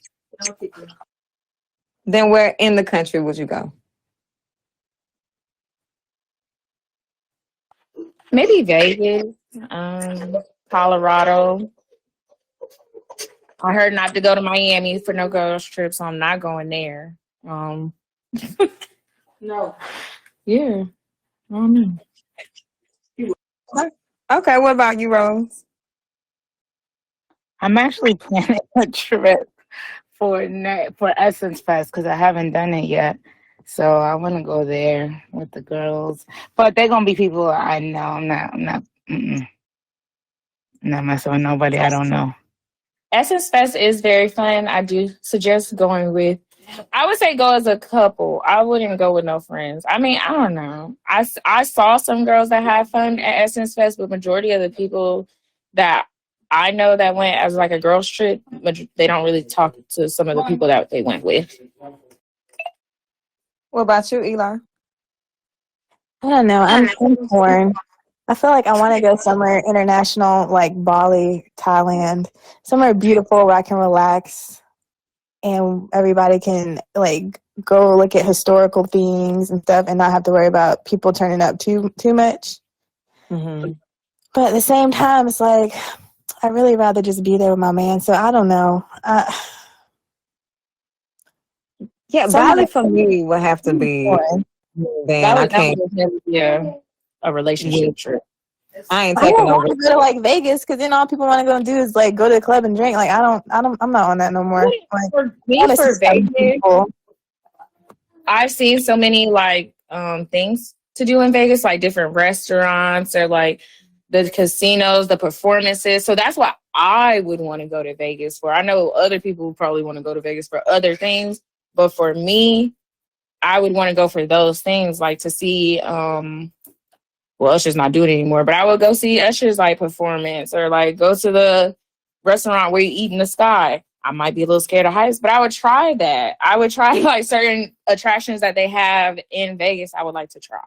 Then where in the country would you go? Maybe Vegas, Colorado. I heard not to go to Miami for no girls trip, so I'm not going there. No. Yeah. I don't know. Okay, what about you, Rose? I'm actually planning a trip for Essence Fest because I haven't done it yet. So I want to go there with the girls, but they're gonna be people I know. I'm not messing with nobody I don't know. Essence Fest is very fun. I do suggest going with. I would say go as a couple. I wouldn't go with no friends. I mean, I don't know. I saw some girls that had fun at Essence Fest, but majority of the people that I know that went as like a girls trip, they don't really talk to some of the people that they went with. What about you, Eli? I don't know. I'm torn. I feel like I want to go somewhere international, like Bali, Thailand, somewhere beautiful where I can relax and everybody can like go look at historical things and stuff and not have to worry about people turning up too much. Mm-hmm. But at the same time, it's like I'd really rather just be there with my man. So I don't know. Yeah, Bali for me would have to be. Then I can't. Yeah, a relationship trip. I ain't I taking don't no. want to go to like Vegas because then all people want to go and do is like go to the club and drink. Like I'm not on that no more. Like, For me, for Vegas, I've seen so many like things to do in Vegas, like different restaurants or like the casinos, the performances. So that's what I would want to go to Vegas for. I know other people probably want to go to Vegas for other things, but for me, I would want to go for those things, like to see well, Usher's not doing it anymore, but I would go see Usher's like performance or like go to the restaurant where you eat in the sky. I might be a little scared of heights, but I would try that. I would try like certain attractions that they have in Vegas. I would like to try.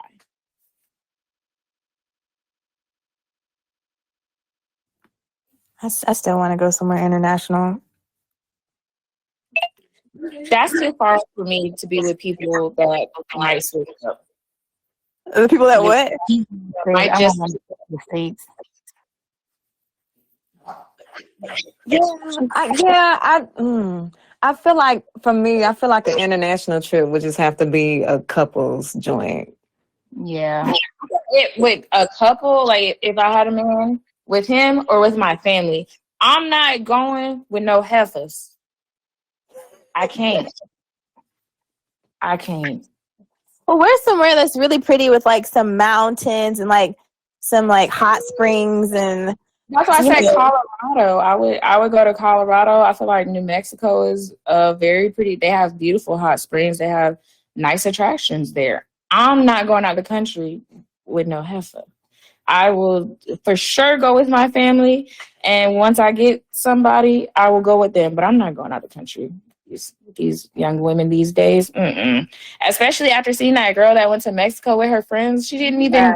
I still want to go somewhere international. That's too far for me to be with people that might switch up. The people that what? Might just The States. I feel like for me, I feel like an international trip would just have to be a couple's joint. Yeah. with a couple, like if I had a man with him or with my family, I'm not going with no heifers. I can't. I can't. Well, where's somewhere that's really pretty with like some mountains and like some like hot springs and That's why I you said know, Colorado. I would go to Colorado. I feel like New Mexico is very pretty. They have beautiful hot springs. They have nice attractions there. I'm not going out the country with no heifer. I will for sure go with my family, and once I get somebody, I will go with them. But I'm not going out the country. These young women these days, especially after seeing that girl that went to Mexico with her friends, she didn't even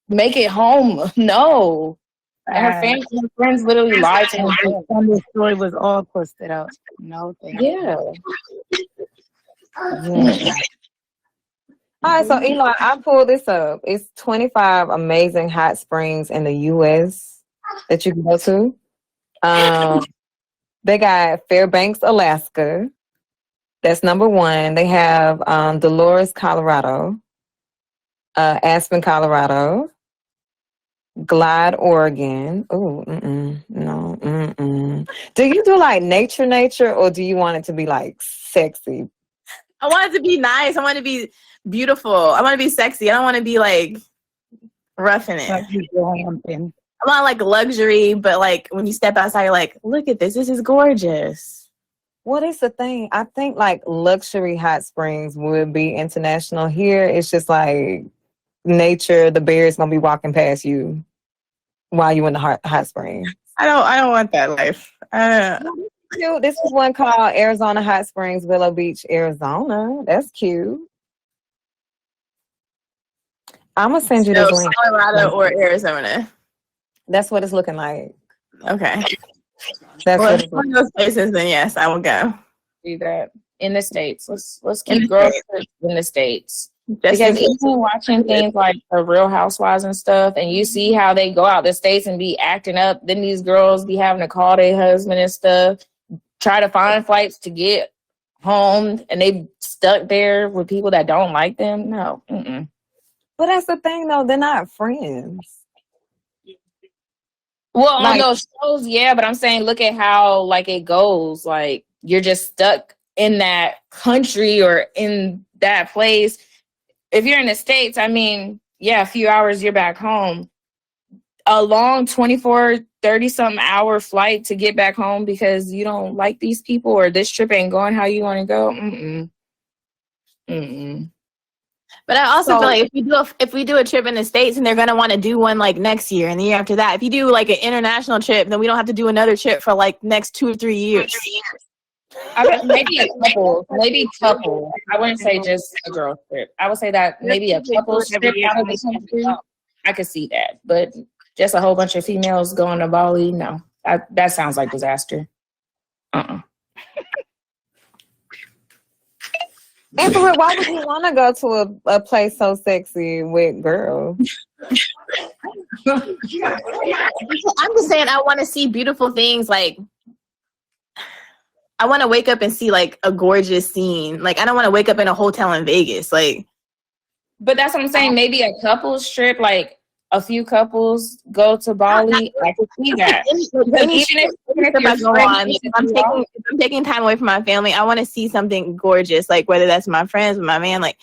make it home. No. And her family and her friends literally lied to me. And the story was all twisted out. No, thank you. Yeah. All right, so Eli, I pulled this up. It's 25 amazing hot springs in the U.S. that you can go to. They got Fairbanks, Alaska. That's number one. They have Dolores, Colorado. Aspen, Colorado. Glide, Oregon. Oh, no. Do you do like nature, or do you want it to be like sexy? I want it to be nice. I want it to be beautiful. I want to be sexy. I don't want to be like roughing it. I want like luxury, but like when you step outside, you're like, look at this. This is gorgeous. What is the thing? I think like luxury hot springs would be international. Here, it's just like nature. The bear's gonna be walking past you while you in the hot spring. I don't want that life. Cute. This is one called Arizona Hot Springs, Willow Beach, Arizona. That's cute. I'm gonna send you this link. Colorado or Arizona. That's what it's looking like. Okay. That's well, what it's one of those places, then yes, I will go. Do that in the States. Let's keep girls in the States. Just Because even watching things like the Real Housewives and stuff, and you see how they go out the States and be acting up, then these girls be having to call their husband and stuff, try to find flights to get home, and they stuck there with people that don't like them. No. But that's the thing, though. They're not friends. Well, on those shows, yeah, but I'm saying look at how like it goes. Like you're just stuck in that country or in that place. If you're in the States, I mean, yeah, a few hours, you're back home. A long 24, 30-something hour flight to get back home because you don't like these people or this trip ain't going how you want to go. But I also feel like if we do a trip in the States and they're gonna want to do one like next year and the year after that, if you do like an international trip, then we don't have to do another trip for like next 2 or 3 years. I bet maybe a couple. I wouldn't say just a girl trip. I would say that maybe a couple trip out of the country. I could see that, but just a whole bunch of females going to Bali, no. That sounds like disaster. Amber, why would you want to go to a place so sexy with girls? I'm just saying I want to see beautiful things. Like I want to wake up and see like a gorgeous scene. Like I don't want to wake up in a hotel in Vegas. Like, but that's what I'm saying. Maybe a couples trip, like a few couples go to Bali. I could see that. If I'm taking time away from my family, I want to see something gorgeous. Like whether that's my friends, with my man. Like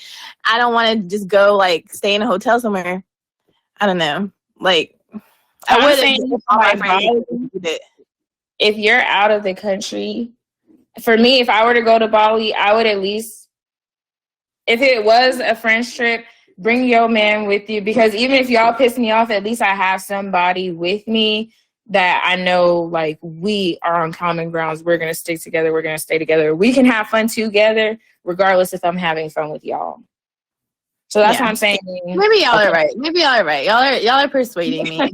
I don't want to just go like stay in a hotel somewhere. I don't know. Like I wouldn't. If you're out of the country, for me, if I were to go to Bali, I would at least, if it was a friend's trip, bring your man with you, because even if y'all piss me off, at least I have somebody with me that I know, like, we are on common grounds. We're going to stick together. We're going to stay together. We can have fun together, regardless if I'm having fun with y'all. So that's what I'm saying. Maybe y'all are right. Y'all are persuading me.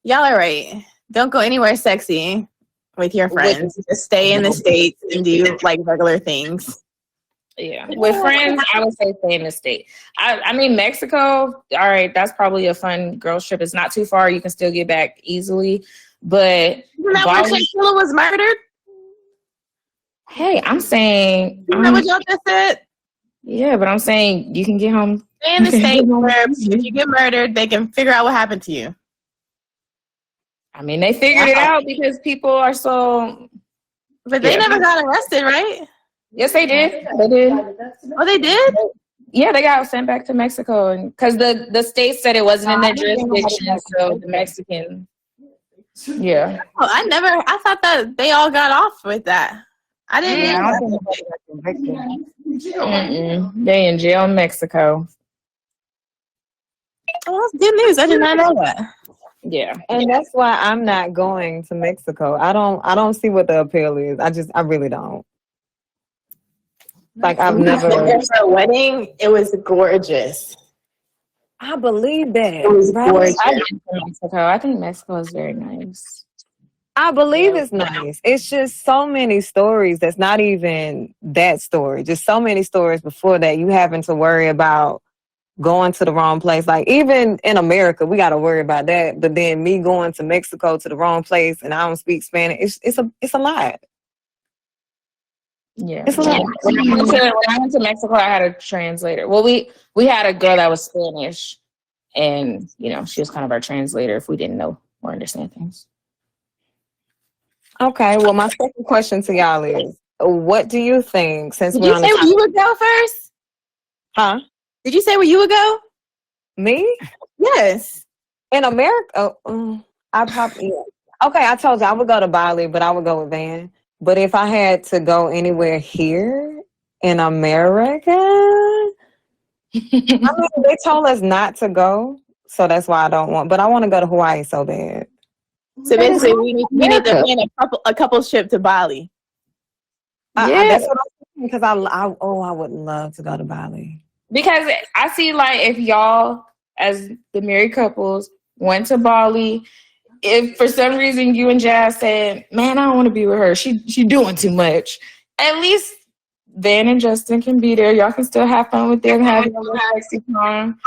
Y'all are right. Don't go anywhere sexy with your friends. Just stay in the States and do like regular things. Yeah. With friends, I would say stay in the state. I mean, Mexico, all right, that's probably a fun girls trip. It's not too far. You can still get back easily. But isn't that when Sheila was murdered? Hey, I'm saying... Isn't that what y'all just said? Yeah, but I'm saying you can get home. Stay in the state where if you get murdered, they can figure out what happened to you. I mean, they figured it out because people are so... But they never got arrested, right? Yes, they did. They did. Oh, they did? Yeah, they got sent back to Mexico, and because the state said it wasn't in their jurisdiction, so the Mexican. Yeah. Oh, I thought that they all got off with that. I didn't Yeah, know I that. don't think nobody got convicted. They in jail in Mexico. Oh, that's good news. I did not know that. Yeah. And that's why I'm not going to Mexico. I don't see what the appeal is. I really don't. Like I've We went never. there for a wedding. It was gorgeous. I believe that. It was Right? gorgeous. I've been to Mexico. I think Mexico is very nice. I believe it's nice. It's just so many stories that's not even that story. Just so many stories before that you having to worry about going to the wrong place. Like even in America, we got to worry about that. But then me going to Mexico to the wrong place and I don't speak Spanish. It's a lot. Yeah. It's a lot. When I went to Mexico, I had a translator. Well, we had a girl that was Spanish, and she was kind of our translator if we didn't know or understand things. Okay. Well, my second question to y'all is, what do you think? Since Did we're you on say the where you would go first? huh? Did you say where you would go? Me Yes. in America? I probably okay. I told you I would go to Bali, but I would go with Van. But if I had to go anywhere here in America, I mean, they told us not to go, so that's why I don't want. But I want to go to Hawaii so bad. So basically, we need to plan a couple trip to Bali. Yeah. That's what I'm saying because I would love to go to Bali. Because I see, like, if y'all, as the married couples, went to Bali, if for some reason you and Jazz said, "Man, I don't want to be with her. She doing too much," at least Van and Justin can be there. Y'all can still have fun with them, have your little sexy time.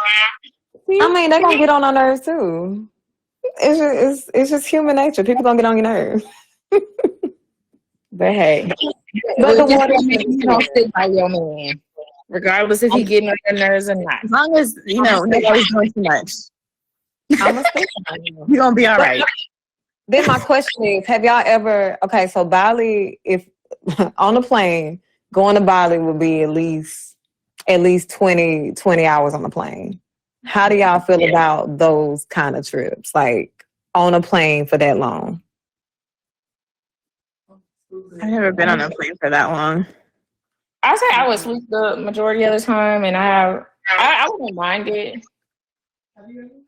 I mean, they're gonna get on our nerves too. It's just human nature. People gonna get on your nerves. But hey, But the just water make sure you don't stick by your man, regardless if he getting on your nerves or not. As long as nobody's doing too much, I'm a stick. you're gonna be all right. Then my question is, have y'all ever, okay, so Bali, if on a plane, going to Bali would be at least 20 hours on the plane. How do y'all feel about those kind of trips? Like on a plane for that long? I've never been on a plane for that long. I say I would sleep the majority of the time, and I wouldn't mind it.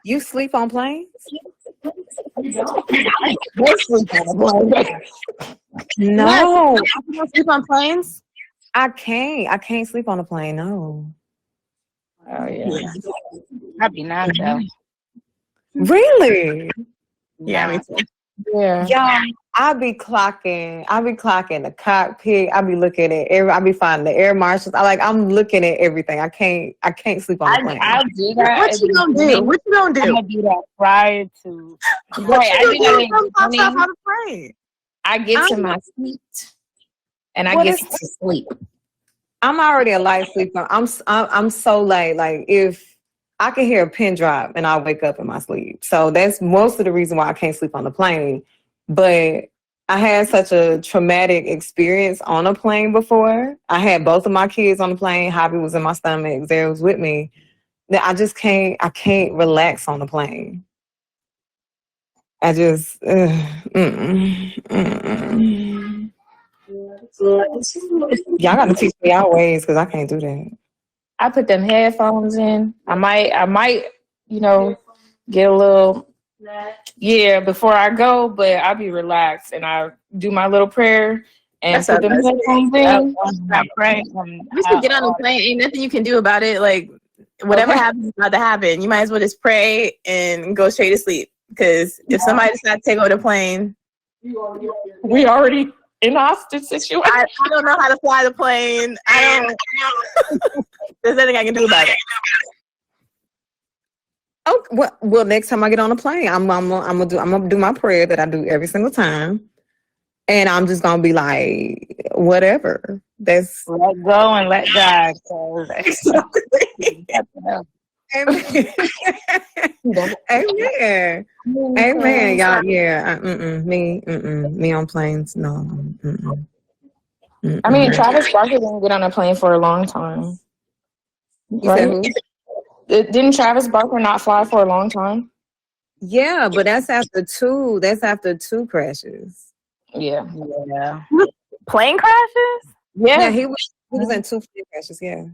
You sleep on planes? No, You don't sleep on planes? I can't. I can't sleep on a plane. No. Oh yeah. I'd be knocked out. Really? Yeah, me too. Yeah. Yeah. I be clocking the cockpit. I be looking at I be finding the air marshals. I'm looking at everything. I can't sleep on the plane. I'll do that. What you gonna do? What you gonna I'm do? gonna do that prior to. Right, I do that in the Pop stuff beginning. on the plane. I get to my seat and I What get is- to sleep. I'm already a light sleeper. I'm so late. Like if I can hear a pin drop and I'll wake up in my sleep. So that's most of the reason why I can't sleep on the plane. But I had such a traumatic experience on a plane before. I had both of my kids on the plane. Javi was in my stomach. Zara was with me. That I can't relax on the plane. I just, Y'all got to teach me our ways because I can't do that. I put them headphones in. I might, get a little before I go, but I'll be relaxed and I do my little prayer and That's put them headphones in. I pray. You should get on the plane. Ain't nothing you can do about it. Like whatever happens is about to happen. You might as well just pray and go straight to sleep. Because if somebody decides to take over the plane, We already in a hostage situation. I don't know how to fly the plane. There's nothing I can do about it. Oh well, next time I get on a plane, I'm gonna do my prayer that I do every single time, and I'm just gonna be like, whatever. That's Let go and let God. 'Cause amen. Amen. Amen. Y'all, yeah. Me on planes. No. I mean, Mm-mm. Travis Barker didn't get on a plane for a long time. You said who? Didn't Travis Barker not fly for a long time? Yeah, but that's after two. That's after two crashes. Yeah. Yeah. Plane crashes? Yeah, Yeah. he was in two plane crashes. Yeah,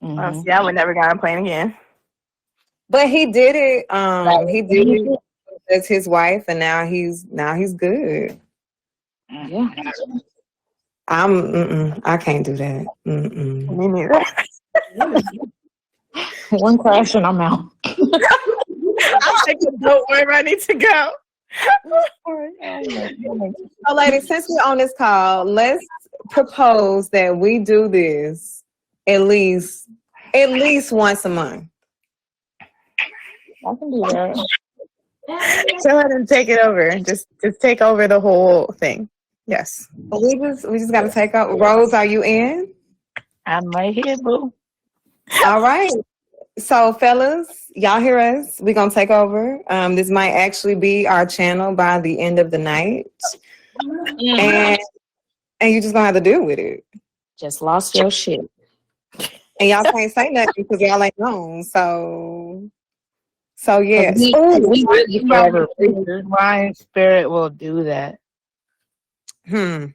Oh, Mhm. see, I would never get on a plane again. but he did it. Right. He did it as his wife, and now he's good. Yeah. I can't do that. Mm-mm. Me neither. One crash and I'm out. I'm like, don't worry, I need to go. So, ladies, since we're on this call, let's propose that we do this at least once a month. I can do that. Go ahead and take it over. Just take over the whole thing. Yes. But we just got to take up. Rose, are you in? I'm right here, boo. All right. So, fellas, y'all hear us? We're going to take over. This might actually be our channel by the end of the night. And you just going to have to deal with it. Just lost your shit. And y'all can't say nothing because y'all ain't known. So yes. We really forever. Ryan Spirit will do that. Hmm.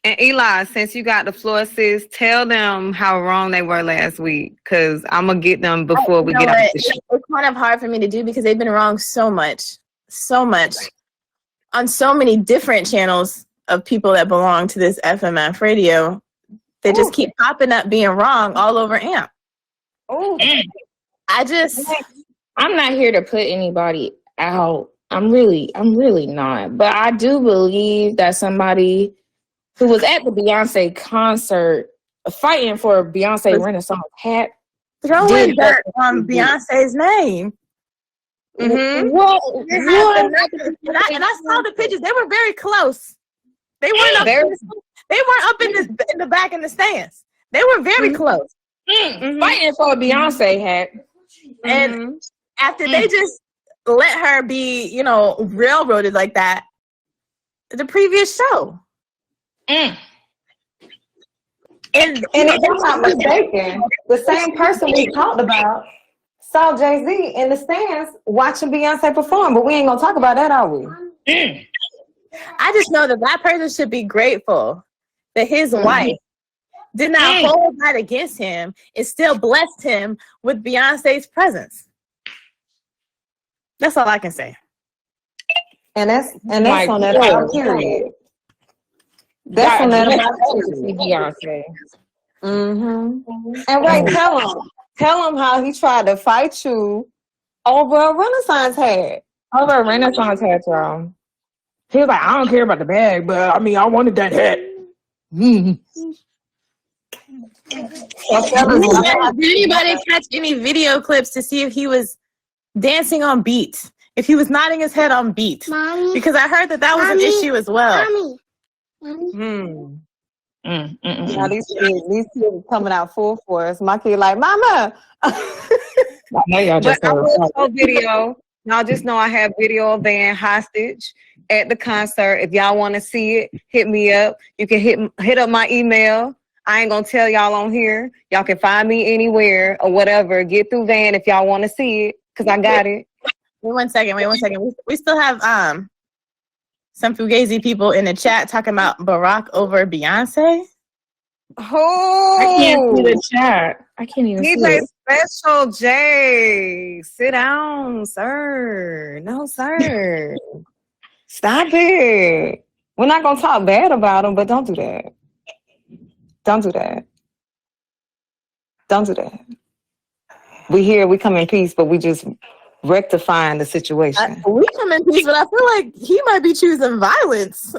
And Eli, since you got the floor, sis, tell them how wrong they were last week, because I'm gonna get them before we get out the show. It's kind of hard for me to do because they've been wrong so much on so many different channels of people that belong to this FMF radio. They just keep popping up being wrong all over AMP. Oh, I'm not here to put anybody out. I'm really not. But I do believe that somebody who was at the Beyonce concert fighting for a Beyonce Renaissance hat throwing dirt on Beyonce's name. mm-hmm. What? And I saw the pictures. They were very close. They weren't up. They weren't up in the back in the stands. They were very close. Fighting for a Beyonce hat. And after they just let her be, railroaded like that, the previous show. And if I'm not mistaken, the same person we talked about saw Jay-Z in the stands watching Beyonce perform, but we ain't gonna talk about that, are we? I just know that person should be grateful that his wife did not hold that against him and still blessed him with Beyonce's presence. That's all I can say. And that's on that out period. That's on that out period. Beyonce. And right, tell him how he tried to fight you over a Renaissance hat. Over a Renaissance hat, y'all. He was like, I don't care about the bag, but I mean, I wanted that hat. Did anybody catch any video clips to see if he was dancing on beat? If he was nodding his head on beat? Mommy, because I heard that was an issue as well. Now these kids are coming out full force. My kid like, Mama. I know y'all just but I will show video. Y'all just know I have video of Van hostage at the concert. If y'all want to see it, hit me up. You can hit up my email. I ain't gonna tell y'all on here. Y'all can find me anywhere or whatever. Get through Van if y'all want to see it, because I got it. Wait one second. We still have some Fugazi people in the chat talking about Barack over Beyonce. Oh, I can't see the chat. I can't even see DJ it. Special J, sit down, sir. No, sir. Stop it. We're not gonna talk bad about him, but don't do that. Don't do that. Don't do that. We come in peace, but we just rectifying the situation. We come in peace, but I feel like he might be choosing violence.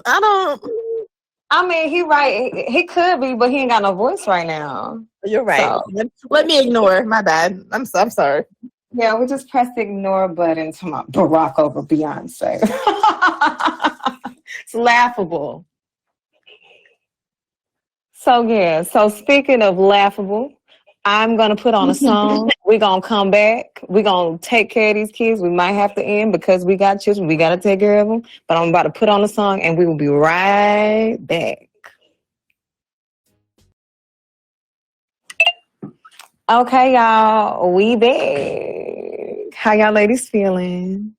I mean, he right. He could be, but he ain't got no voice right now. You're right. So, let me ignore. My bad. I'm sorry. Yeah, we just press the ignore button to my Barack over Beyonce. It's laughable. So speaking of laughable, I'm going to put on a song. We're going to come back. We're going to take care of these kids. We might have to end because we got children. We got to take care of them. But I'm about to put on a song and we will be right back. Okay, y'all. We back. How y'all ladies feeling?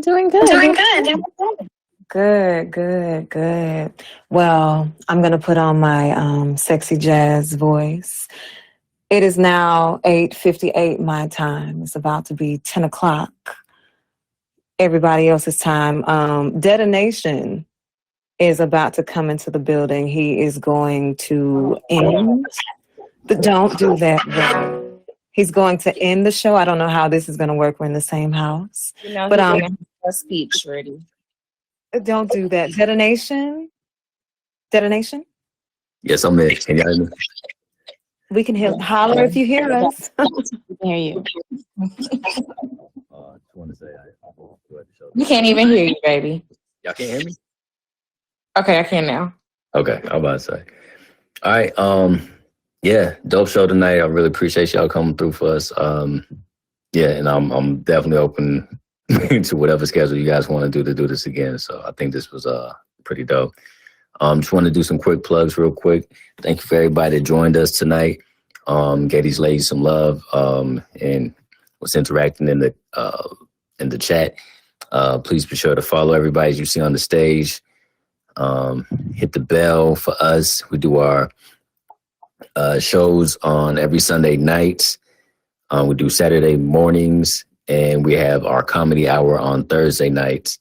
Doing good. Good. Well, I'm going to put on my sexy jazz voice. It is now 8:58 my time. It's about to be 10 o'clock. Everybody else's time. Detonation is about to come into the building. He is going to end. Don't do that. He's going to end the show. I don't know how this is going to work. We're in the same house. You know, But he's gonna have a speech ready. don't do that. Detonation? Yes, I'm there. Can y'all hear me? We can holler if you hear us. We can hear you. Just want to say We can't even hear you, baby. y'all can't hear me? Okay, I can now. Okay, I'm about to say. All right, yeah, dope show tonight. I really appreciate y'all coming through for us. Yeah, and I'm definitely open to whatever schedule you guys want to do this again. So I think this was pretty dope. Just want to do some quick plugs real quick. Thank you for everybody that joined us tonight. Gave these ladies some love and was interacting in the chat. Please be sure to follow everybody as you see on the stage. Hit the bell for us. We do our shows on every Sunday nights. We do Saturday mornings, and we have our comedy hour on Thursday nights.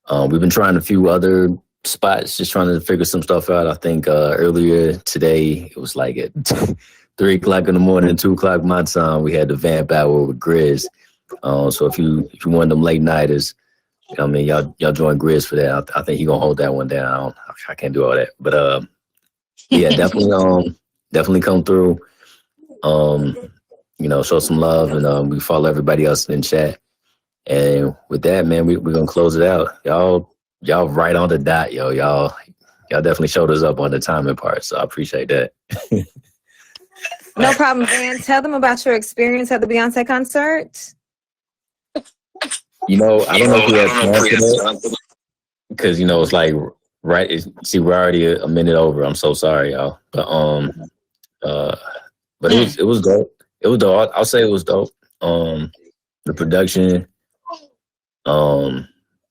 We've been trying a few other spots, just trying to figure some stuff out. I think earlier today, it was like at 3 o'clock in the morning, 2 o'clock my time, we had the Vamp Hour with Grizz. So if you want them late nighters, I mean, y'all join Grizz for that. I think he gonna hold that one down. I can't do all that, but yeah, definitely come through. Show some love, and we follow everybody else in chat. And with that, man, we're gonna close it out. Y'all right on the dot, yo. Y'all definitely showed us up on the timing part, so I appreciate that. No problem, Van. Tell them about your experience at the Beyonce concert. I don't know if we have plans for that, because it's like see, we're already a minute over. I'm so sorry, y'all. But it was dope. It was dope. I'll say it was dope. The production,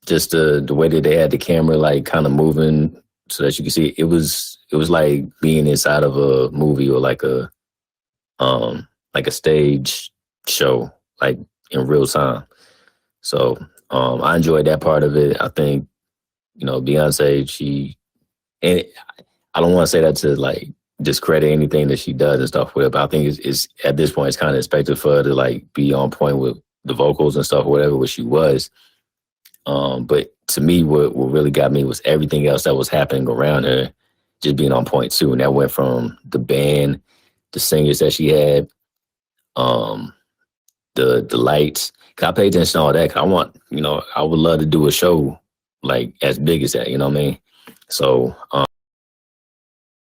just the way that they had the camera like kind of moving so that you can see it was like being inside of a movie or like a stage show, like in real time. So I enjoyed that part of it. I think Beyonce, and I don't want to say that to like discredit anything that she does and stuff with it, but I think it's at this point it's kind of expected for her to like be on point with the vocals and stuff, whatever, what she was. But to me, what really got me was everything else that was happening around her just being on point too. And that went from the band, the singers that she had, the lights. Cause I paid attention to all that. Cause I would love to do a show like as big as that, you know what I mean? So